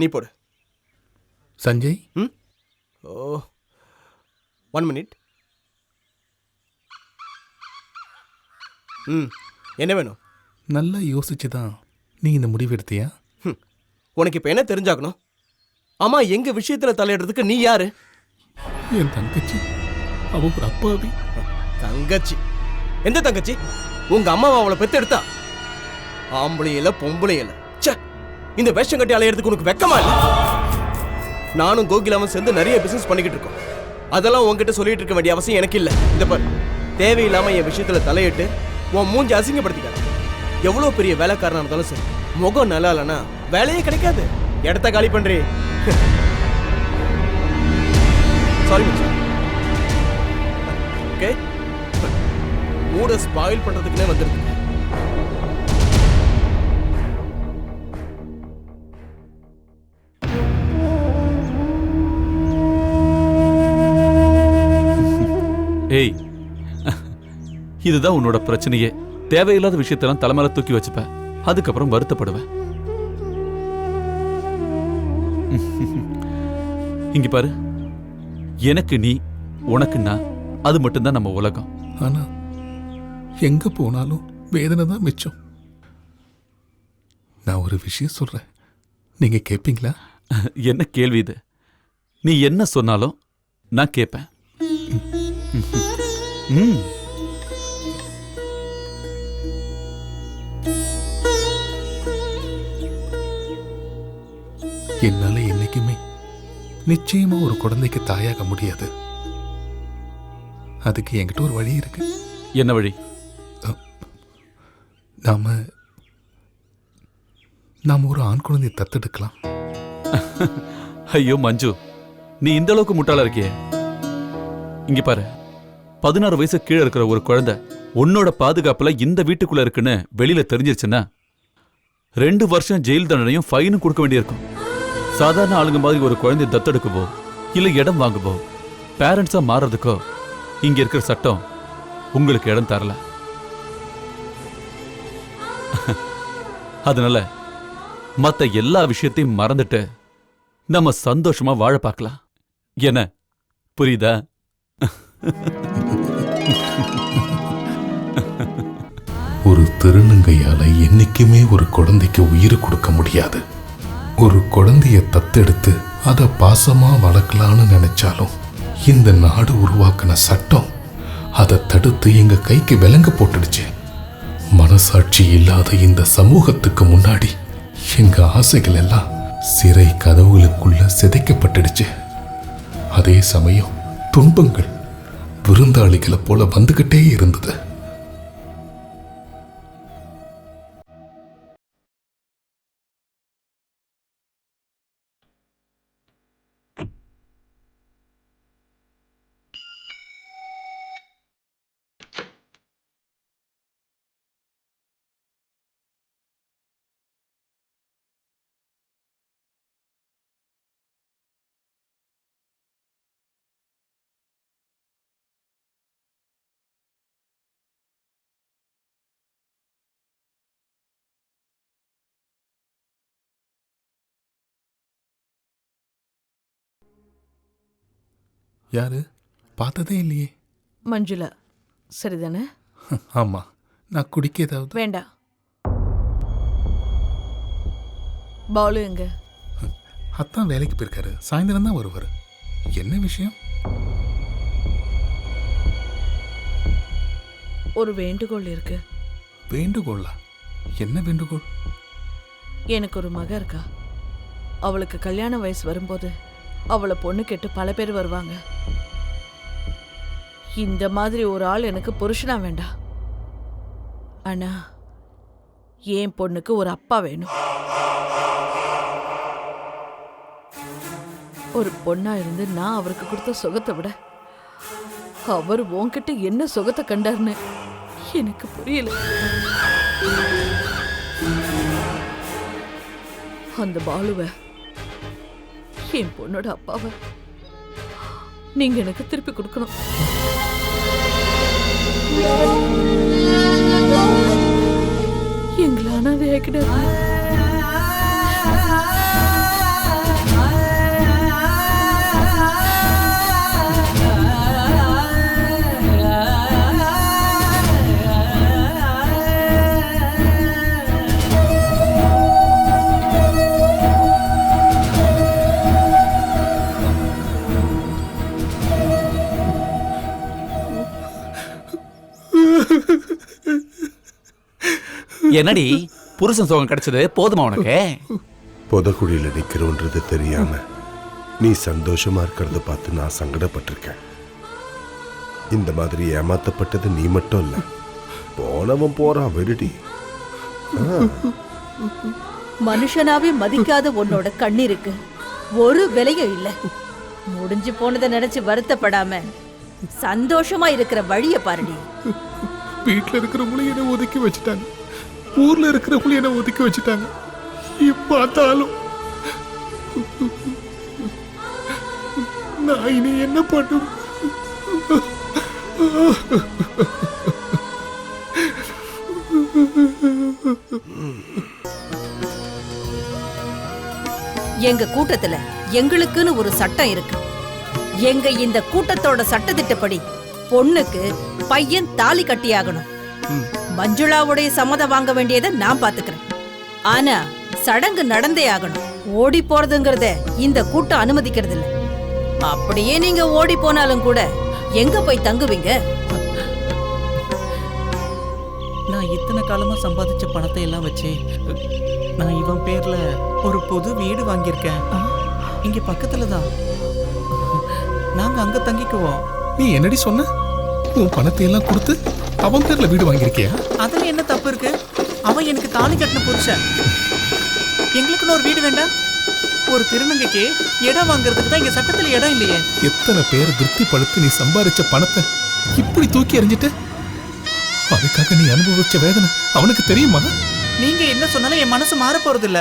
நீ போடு. சஞ்சய். ஓ 1 மினிட். என்ன வேணும்? நல்லா யோசிச்சு தான் நீ இந்த முடிவு எடுத்தியா? உனக்கு இப்போ என்ன தெரிஞ்சாக்கணும்? ஆமா, எங்க விஷயத்துல தலையிடுறதுக்கு நீ யாரு? என் தங்கச்சி. அவ ஒரு அப்பாவி. தங்கச்சி? எந்த தங்கச்சி? உங்க அம்மாவை அவளை பெத்தெடுத்தா? ஆம்பளையில பொம்பளையில. இந்த வேஷம் கட்டி அலையிறதுக்கு உனக்கு வெக்கமா இல்ல? நானும் கோகிலாவும் சேர்ந்து நிறைய பிசினஸ் பண்ணிக்கிட்டு இருக்கோம். அதெல்லாம் உன்கிட்ட சொல்லிட்டு இருக்க வேண்டிய அவசியம் எனக்கு இல்ல. இந்த பாரு, தேவையில்லாம என் விஷயத்துல தலையிட்டு உன் மூஞ்சி அசிங்கப்படுத்திக்காத. எவ்வளவு பெரிய வேலைக்காரனா இருந்தாலும் சரி, முகம் நல்லா இல்லைன்னா வேலையே கிடைக்காது. இடத்த காலி பண்றே. சாரி மச்சான். ஓகே, மூட ஸ்பாயில் பண்றதுக்குனே வந்திருக்கு. ஏய், இதுதான் உன்னோட பிரச்சனையே. தேவையில்லாத விஷயத்தெல்லாம் தலைமையில தூக்கி வச்சுப்ப, அதுக்கப்புறம் வருத்தப்படுவேன். இங்க பாரு, எனக்கு நீ, உனக்கு நான், அது மட்டும்தான் நம்ம உலகம். ஆனா எங்க போனாலும் வேதனை தான் மிச்சம். நான் ஒரு விஷயம் சொல்றேன், நீங்க கேட்பீங்களா? என்ன கேள்வி இது? நீ என்ன சொன்னாலும் நான் கேட்பேன். என்னால என்னைக்குமே நிச்சயமா ஒரு குழந்தைக்கு தாயாக முடியாது. அதுக்கு என்கிட்ட ஒரு வழி இருக்கு. என்ன வழி? நாம ஒரு ஆண் குழந்தையை தத்தெடுக்கலாம். ஐயோ மஞ்சு, நீ இந்த அளவுக்கு முட்டாளா இருக்கியே. இங்க பாரு, 16 வயசு கீழே இருக்கிற ஒரு குழந்தை உன்னோட பாதுகாப்புல இந்த வீட்டுக்குள்ள இருக்குன்னு வெளியில தெரிஞ்சிருச்சுன்னா 2 வருஷம் ஜெயில் தண்டனையும் ஃபைனும் கொடுக்க வேண்டியிருக்கும். சாதாரண ஆளுங்க மாதிரி ஒரு குழந்தை தத்தெடுக்கவோ இல்ல இடம் வாங்கவோ பேரண்ட்ஸா மாறதுக்கோ இங்க இருக்கிற சட்டம் உங்களுக்கு இடம் தரல. அதனால மத்த எல்லா விஷயத்தையும் மறந்துட்டு நம்ம சந்தோஷமா வாழ பார்க்கலாம். என்ன புரியுதா? ஒரு திருநங்கையால என்னைக்குமே ஒரு குழந்தைக்கு உயிர் கொடுக்க முடியாது. ஒரு குழந்தைய தத்தெடுத்து அதை பாசமா வளர்க்கலான்னு நினைச்சாலும் இந்த நாடு உருவாக்கின சட்டம் அதை தடுத்து எங்க கைக்கு விலங்கு போட்டுடுச்சு. மனசாட்சி இல்லாத இந்த சமூகத்துக்கு முன்னாடி எங்க ஆசைகள் எல்லாம் சிறை கதவுகளுக்குள்ள சிதைக்கப்பட்டுடுச்சு. அதே சமயம் துன்பங்கள் விருந்தாளிகளை போல வந்துகிட்டே இருந்தது. யாரு? பார்த்ததே இல்லையே. மஞ்சுளா, சரிதானே? ஆமா. நான் குடிக்க ஏதாவது? வேண்டாம். பாலு எங்க? அத்தான் வேலைக்கு போயிருக்காரு. சாயந்தரம் தான் வருவாரு. என்ன விஷயம்? ஒரு வேண்டுகோள் இருக்கு. வேண்டுகோளா? என்ன வேண்டுகோள்? எனக்கு ஒரு மக இருக்கா. அவளுக்கு கல்யாண வயசு வரும்போது அவளை பொண்ணு கேட்டு பல பேர் வருவாங்க. இந்த மாதிரி ஒரு ஆள் எனக்கு புருஷனா வேண்டாம். ஆனா என் பொண்ணுக்கு ஒரு அப்பா வேணும். ஒரு பொண்ணா இருந்து நான் அவருக்கு கொடுத்த சுகத்தை விட அவர் உன்கிட்ட என்ன சுகத்தை கண்டார்னு எனக்கு புரியல. அந்த பாலுவை, என் பொண்ணோட அப்பாவை நீங்க எனக்கு திருப்பி கொடுக்கணும். எங்களை அனாதையாக்கிடாது. என்னடி புருஷன் சோகம் கிடைச்சது போதுமா உனக்கு? புதக்குழியில நிக்கிறோன்றது தெரியாம நீ சந்தோஷமா இருக்கிறத பார்த்து நான் சங்கடப்பட்டிருக்கேன். இந்த மாதிரி ஏமாத்தப்பட்டது நீ மட்டும் இல்ல, போனவன் போறான் விடுடி. மனுஷனாவே மதிக்காத உன்னோட கண்ணீருக்கு ஒரு விலையும் இல்ல. முடிஞ்சு போனதை நினைச்சு வருத்தப்படாம சந்தோஷமா இருக்கிற வழிய பாருடி. வீட்டுல இருக்கிறவங்களும் என்ன ஒதுக்கி வச்சுட்டாங்க, ஊர்ல இருக்கிறவங்களும் என்ன ஒதுக்கி வச்சுட்டாங்க. பார்த்தாலும் நான் இனி என்ன பண்ணும்? எங்க கூட்டத்துல எங்களுக்குன்னு ஒரு சட்டம் இருக்கு. எங்க இந்த கூட்டத்தோட சட்டத்திட்டப்படி பொண்ணுக்கு பையன் தாலி கட்டியாகணும். மஞ்சுளாவுடைய சம்மதம் வாங்க வேண்டியதை நான் பாத்துக்கிறேன். ஆனா சடங்கு நடந்தே ஆகணும். ஓடி போறதுங்கிறத இந்த கூட்டம் அனுமதிக்கிறது இல்ல. அப்படியே நீங்க ஓடி போனாலும் கூட எங்க போய் தங்குவீங்க? நான் இத்தனை காலமா சம்பாதிச்ச பணத்தை எல்லாம் வச்சு நான் இவன் பேர்ல ஒரு புது வீடு வாங்கியிருக்கேன். இங்க பக்கத்துல தான். நாங்க அங்க தங்கிக்குவோம். நீ என்னடி சொன்ன? உன் பணத்தை எல்லாம் கொடுத்து அவன் பேர்ல வீடு வாங்கியிருக்கியா? அதுல என்ன தப்பு இருக்கு? அவன் எனக்கு தாலி கட்டின புருஷன். எங்களுக்குன்னு ஒரு வீடு வேண்டாம்? ஒரு திருநங்கைக்கு இடம் வாங்குறதுக்கு தான் இங்க சட்டத்துல இடம் இல்லையே. எத்தனை பேர் திருப்தி படுத்து நீ சம்பாதிச்ச பணத்தை இப்படி தூக்கி எறிஞ்சிட்டு, அதுக்காக நீ அனுபவிச்ச வேதனை அவனுக்கு தெரியுமா? நீங்க என்ன சொன்னாலும் என் மனசு மாற போறது இல்ல.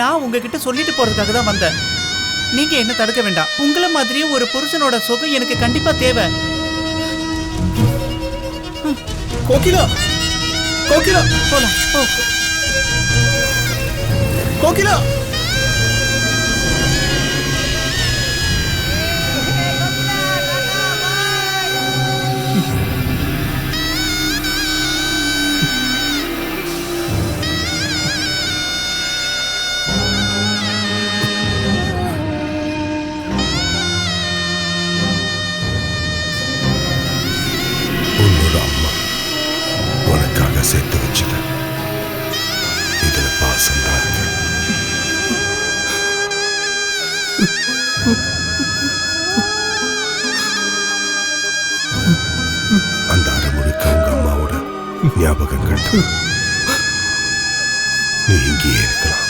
நான் உங்ககிட்ட சொல்லிட்டு போறதுக்காக தான் வந்தேன். நீங்க என்ன தடுக்க வேண்டாம். உங்களை மாதிரியே ஒரு புருஷனோட சுகம் எனக்கு கண்டிப்பா தேவை. கோகிலா கோகிலா கோகிலா உன்னோட அம்மா உனக்காக சேர்த்து வச்சது இதுல பாசம் தான் இருக்கு. அந்த அரை முழுக்க உங்க அம்மாவோட ஞாபகங்கள் தான். நீ இங்கேயே இருக்கலாம்,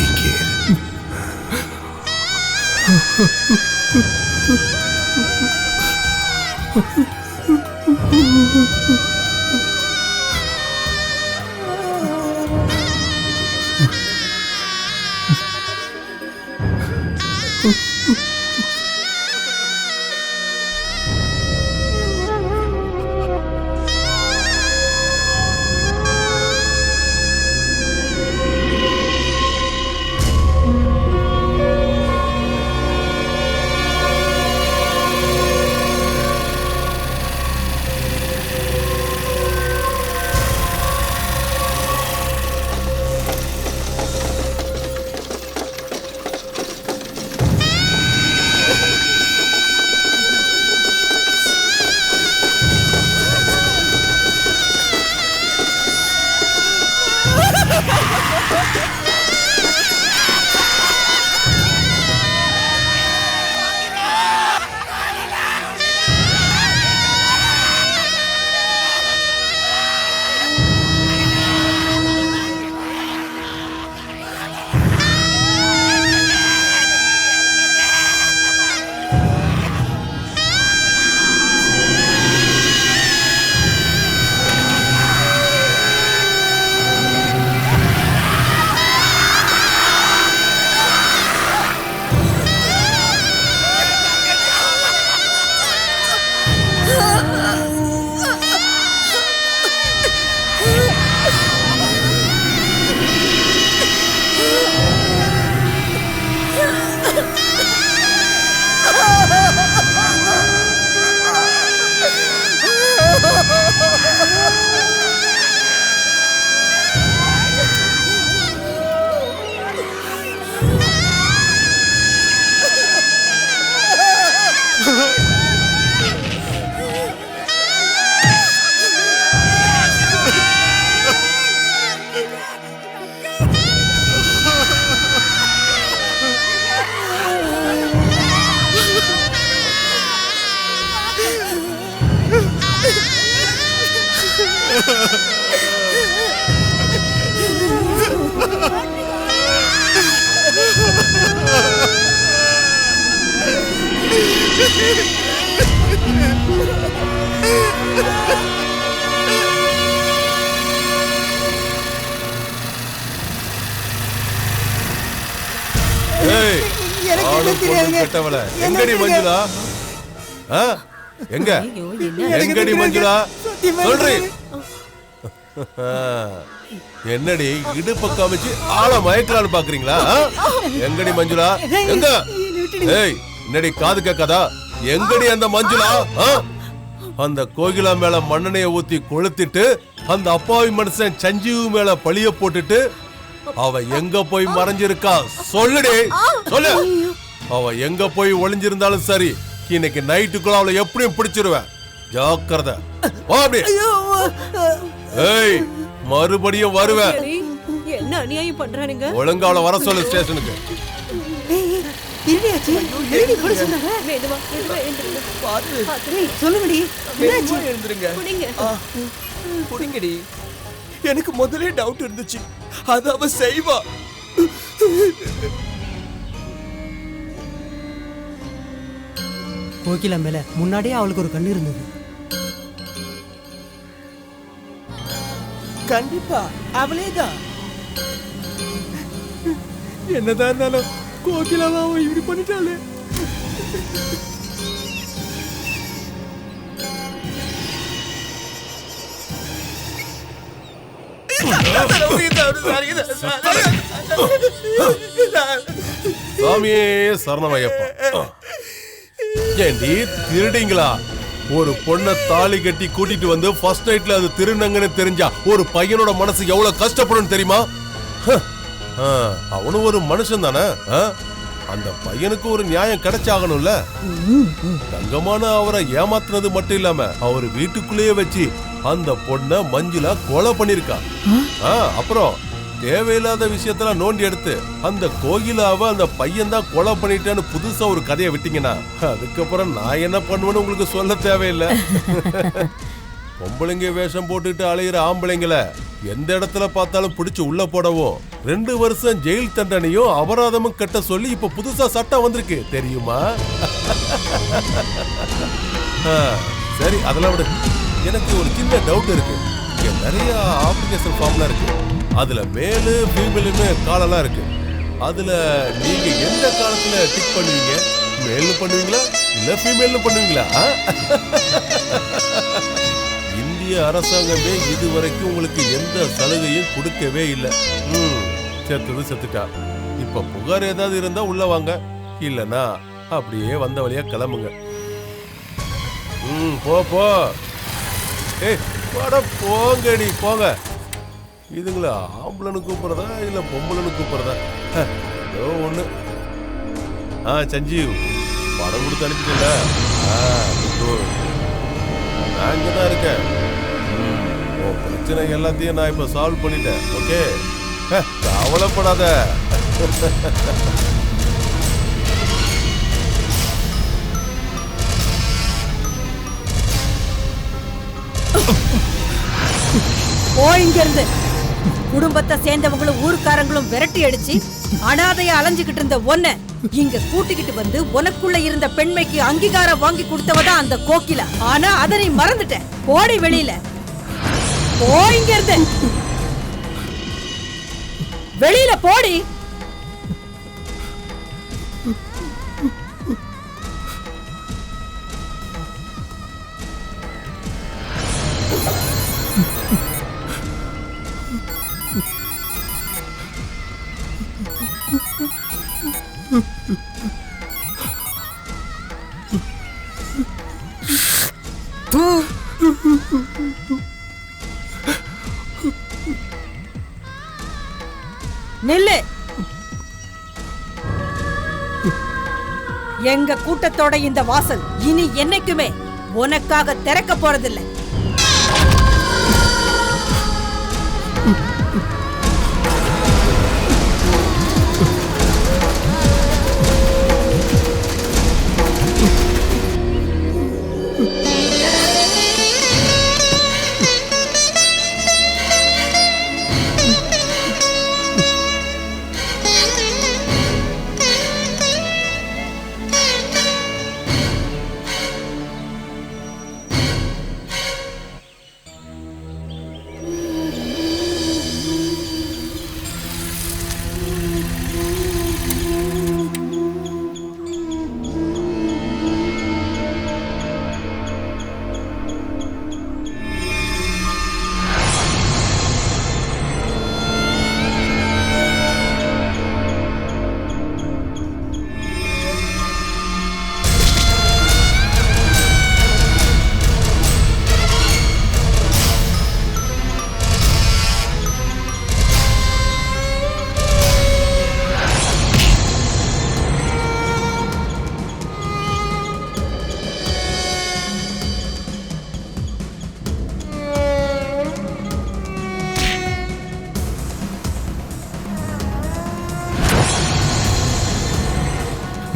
இங்கேயே இரு. ஏய், ஆளும் பொண்ணும் கெட்டவள. எங்கடி மஞ்சுளா? ஆ? எங்க எங்கடி மஞ்சுளா? சொல்றி. என்னடி இடுப்பு காமிச்சு ஆள மயக்கலான்னு பாக்குறீங்களா? எங்கடி மஞ்சுளா? எங்க? ஏய், என்னடி காது கேட்காதா? எங்கடி அந்த மஞ்சுளா? அந்த கோகிலா மேல மண்ணெண்ணைய ஊத்தி கொளுத்திட்டு அந்த அப்பாவி மனுஷன் சஞ்சீவு மேல பழிய போட்டுட்டு அவ எங்க போய் மறைஞ்சிருக்கா? சொல்லுடி, சொல்லு. அவ எங்க போய் ஒளிஞ்சிருந்தாலும் சரி, இன்னைக்கு நைட்டுக்குள்ள அவளை எப்படியும் பிடிச்சிருவேன். ஜாக்கிரதை. ஏய், மறுபடியும் வருவேன். என்ன அநியாயம் பண்றானுங்க? ஒழுங்கா அவளை வர சொல்லு ஸ்டேஷனுக்கு. சொல்லுங்கடி. எனக்கு முதலே டவுட் இருந்துச்சு, அது அவ செய்வா. கோகிலா மேல முன்னாடியே அவளுக்கு ஒரு கண்ணு இருந்தது. கண்டிப்பா அவளேதான். என்னதான் இருந்தாலும் கோகிலாவை அவன் இப்படி பண்ணிட்டாளே. சாமியே சரணமையப்பா. ஏண்டி திருடிங்களா? ஒரு பொண்ணை தாலி கட்டி கூட்டிட்டு வந்து ஃபர்ஸ்ட் நைட்ல அது திருநங்கன்னு தெரிஞ்சா ஒரு பையனோட மனசு எவ்வளவு கஷ்டப்படும் தெரியுமா? அவனும் ஒரு மனுஷன் தானே. அந்த பையனுக்கு ஒரு நியாயம் கிடைச்சாகணும்ல. தங்கமான அவரை ஏமாத்துனது மட்டும் இல்லாம அவர் வீட்டுக்குள்ளேயே வச்சு அந்த பொண்ண மஞ்சுளா கொலை பண்ணிருக்கா. அப்புறம் தேவையில்லாத விஷயத்தெல்லாம் நோண்டி எடுத்து அந்த கோகிலாவை அந்த பையன் தான் கொலை பண்ணிட்டான்னு புதுசா ஒரு கதையை விட்டீங்கன்னா அதுக்கப்புறம் நான் என்ன பண்ணுவேன்னு உங்களுக்கு சொல்ல தேவையில்லை. பொம்பளைங்க வேஷம் போட்டுட்டு அலையிற ஆம்பளைங்களை எந்த இடத்துல பார்த்தாலும் பிடிச்சு உள்ள போடவும் 2 வருஷம் ஜெயில் தண்டனையும் அபராதமும் கட்ட சொல்லி இப்ப புதுசா சட்டம் வந்திருக்கு தெரியுமா? சரி அதெல்லாம் விடு. எனக்கு ஒரு சின்ன டவுட் இருக்கு. இங்க நிறைய அப்ளிகேஷன் ஃபார்ம்லாம் இருக்கு. அதுல மேலு ஃபீமேல்னு காலெல்லாம் இருக்கு. அதுல நீங்க எந்த காலத்துல டிக் பண்ணுவீங்க? மேல்னு பண்ணுவீங்களா இல்ல ஃபீமேல்னு பண்ணுவீங்களா? இந்திய அரசாங்கமே இதுவரைக்கும் உங்களுக்கு எந்த சலுகையும் கொடுக்கவே இல்லை. செத்துது செத்துட்டா. இப்ப புகார் ஏதாவது இருந்தா உள்ள வாங்க, இல்லனா அப்படியே வந்த வழியா கிளம்புங்க. போ போ. போங்கடி போங்க. இதுங்களா ஆம்பளனு கூப்பிடுறதா இல்ல பொம்பளனு கூப்பிடுறதா? ஏதோ ஒண்ணு. சஞ்சீவ் பணம் கொடுத்து அனுப்பிட்டல. நான் இங்கதான் இருக்கேன். பிரச்சனை எல்லாத்தையும் நான் இப்ப சால்வ் பண்ணிட்டேன். ஓகே, கவலைப்படாத. இங்க இருந்து குடும்பத்தை சேர்ந்தவங்களும் ஊர்க்காரங்களும் விரட்டி அடிச்சு அனாதையா அலைஞ்சுகிட்டு இருந்த ஒன்ன இங்க கூட்டிக்கிட்டு வந்து உனக்குள்ள இருந்த பெண்மைக்கு அங்கீகாரம் வாங்கி கொடுத்தவதான் அந்த கோகிலா. ஆனா அதை நீ மறந்துட்ட. போடி வெளியில. இங்க இருந்து வெளியில போடி. நில்லு. எங்க கூட்டத்தோட இந்த வாசல் இனி என்னைக்குமே உனக்காக திறக்க போறதில்லை.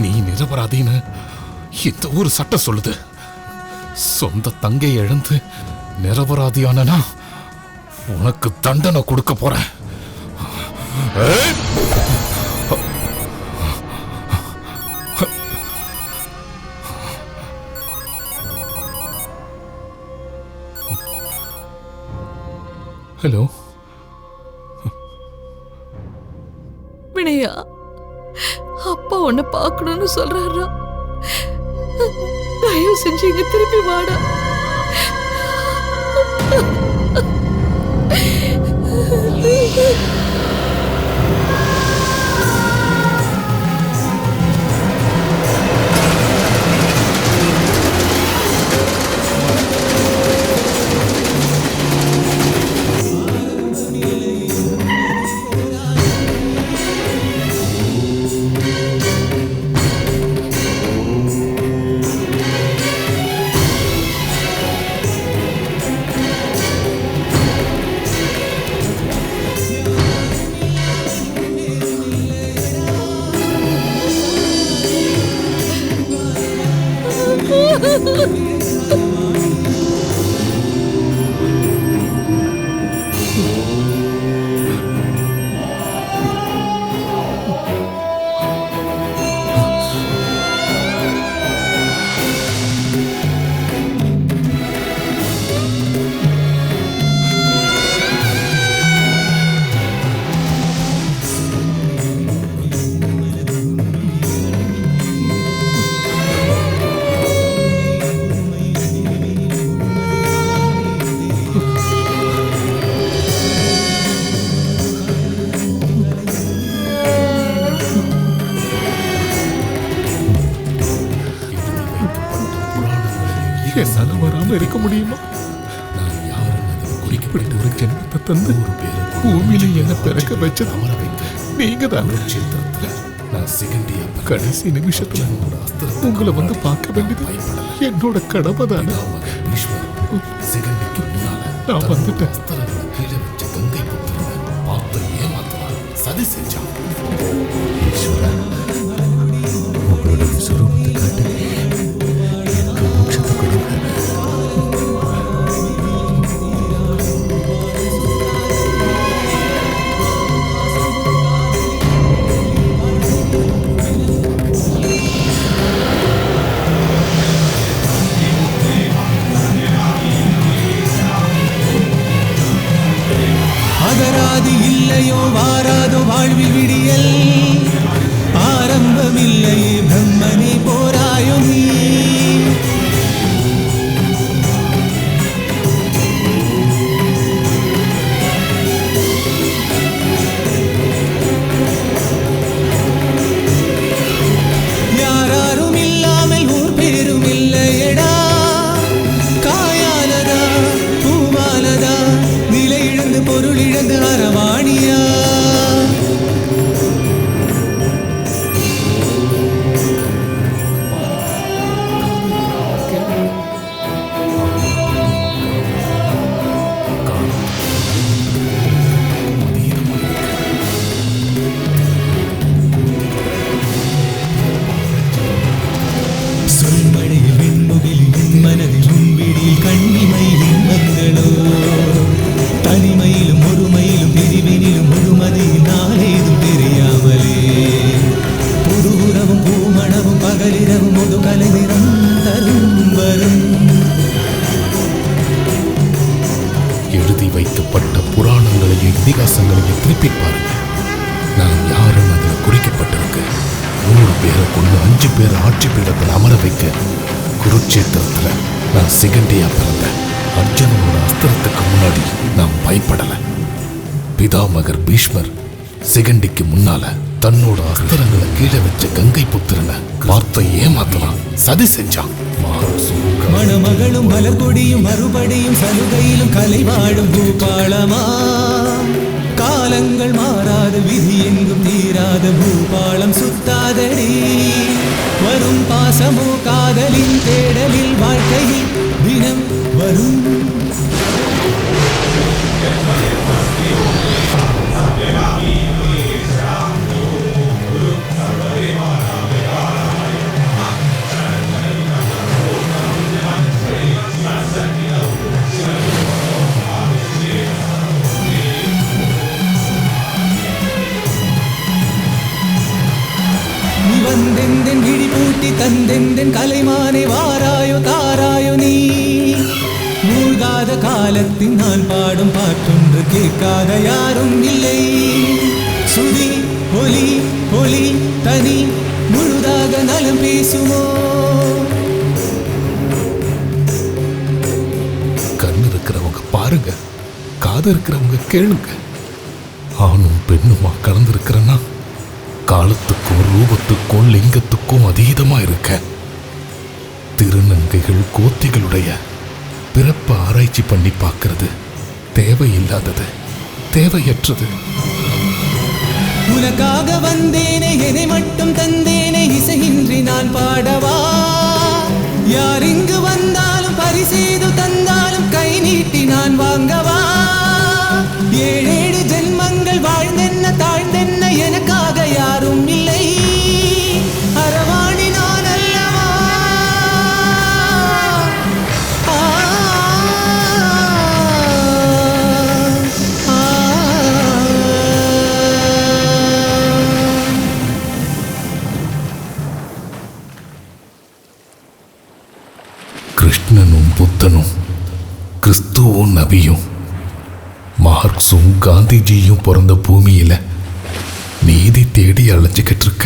நீ நிரபராதின்னு இந்த ஒரு சட்டம் சொல்லுது. சொந்த தங்கை இழந்து நிரபராதியானா உனக்கு தண்டனை கொடுக்க போறேன். ஹலோ வினயா, அப்பா உன்னை பார்க்கணும்னு சொல்றாரா? தயவு செஞ்சு இங்க திருப்பி வாடா. இல்லாம இருக்க முடியுமா? இப்படி ஒரு ஜென்மத்தை தந்து பூமியில என்ன பிறக்க வச்சது நீங்க தானே. கடைசி நிமிஷத்துல உங்களை வந்து பார்க்க வேண்டியது என்னோட கடமை தானே. நான் வந்துட்டேன். சதி செஞ்சான். உங்களோட விஸ்வரூபத்தை காட்டு, எனக்கு மோட்சத்தை கொடுங்க. அகராதி இல்லையோ வாராதோ வாழ்வில் விடியல், ஆரம்பமில்லையே பிரம்மனே போராயோ நீ. யாரும் இல்லாமல் ஊர் பேரும் இல்லையடா, காயானதா பூவானதா, நிலை இழந்து பொருள் இழந்து அரவாணியா. சொல்மழையில் வெண்முகிலில் என் மனதில் முன்விடியில் கண்ணிமையில் மங்களோ, தனிமையிலும் ஒருமையிலும் பிரிவினிலும் முழுமதியில் நாளேதும் தெரியாமலே, புது உறவும் பூமணவும் பகலிரவும் முது கலைநிறம் தரும் வரும். எழுதி வைக்கப்பட்ட புராணங்களையும் இதிகாசங்களையும் திருப்பி பாருங்க. நான் யாருன்னு அதுல குறிக்கப்பட்டிருக்கு. 100 பேரை கொண்டு 5 பேரை ஆட்சி பீடத்தில் அமர வைக்க குருட்சேத்திரத்துல நான் சிகண்டியா பிறந்தேன். அர்ஜுனனோட அஸ்திரத்துக்கு முன்னாடி நான் பயப்படல. பிதாமகர் பீஷ்மர் சிகண்டிக்கு முன்னால தன்னோட அஸ்திரங்களை கீழே வச்ச கங்கை புத்திரனை வார்த்தை ஏமாத்தலாம் சதி செஞ்சான். மணமகளும் மலர்கொடியும் மறுபடியும் சலுகையிலும் கலை வாழும் பூபாளமா, காலங்கள் மாறாத விதி எங்கும் தீராத பூபாளம் சுத்தாதடி. வரும் பாசமோ காதலின் தேடலில் வாழ்க்கையில் தினம் வரும். நீ வந்தெந்தன் விழி பூட்டி தந்தெந்தன் கலைமானே வாராயோ தாராயோ நீ. மூழ்காத காலத்தின் நான் பாடும் பாட்டொன்று கேட்காத யாரும் இல்லை. சுதி ஒலி ஒளி தனி முழுதாக நலம் பேசுமோ. கண்ணு இருக்கிறவங்க பாருங்க, காது இருக்கிறவங்க கேளுங்க. ஆணும் பெண்ணுமா கலந்திருக்கிறன்னா காலத்துக்கும் ரூபத்துக்கும் லிங்கத்துக்கும் அதீதமா இருக்க. திருநங்கைகள் கோத்திகளுடைய பிறப்பை ஆராய்ச்சி பண்ணி பார்க்கிறது தேவையில்லாதது, தேவையற்றது. உனக்காக வந்தேனே என்னை மட்டும் தந்தேனே இசையின்றி நான் பாடவா. யார் இங்கு வந்தாலும் பரிசேது தந்தாலும் கை நீட்டி நான் வாங்கவா. 7 ஜென்மங்கள் வாழ்ந்தென்ன தாழ்ந்தென்ன எனக்காக யாரும் இல்லை. அரவாணி நான் அல்லவா. கிருஷ்ணனும் புத்தனும் கிறிஸ்துவும் நபியும் மார்க்ஸும் காந்திஜியும் பிறந்த பூமியில நீதி தேடி அழைச்சிக்கிட்டு இருக்க.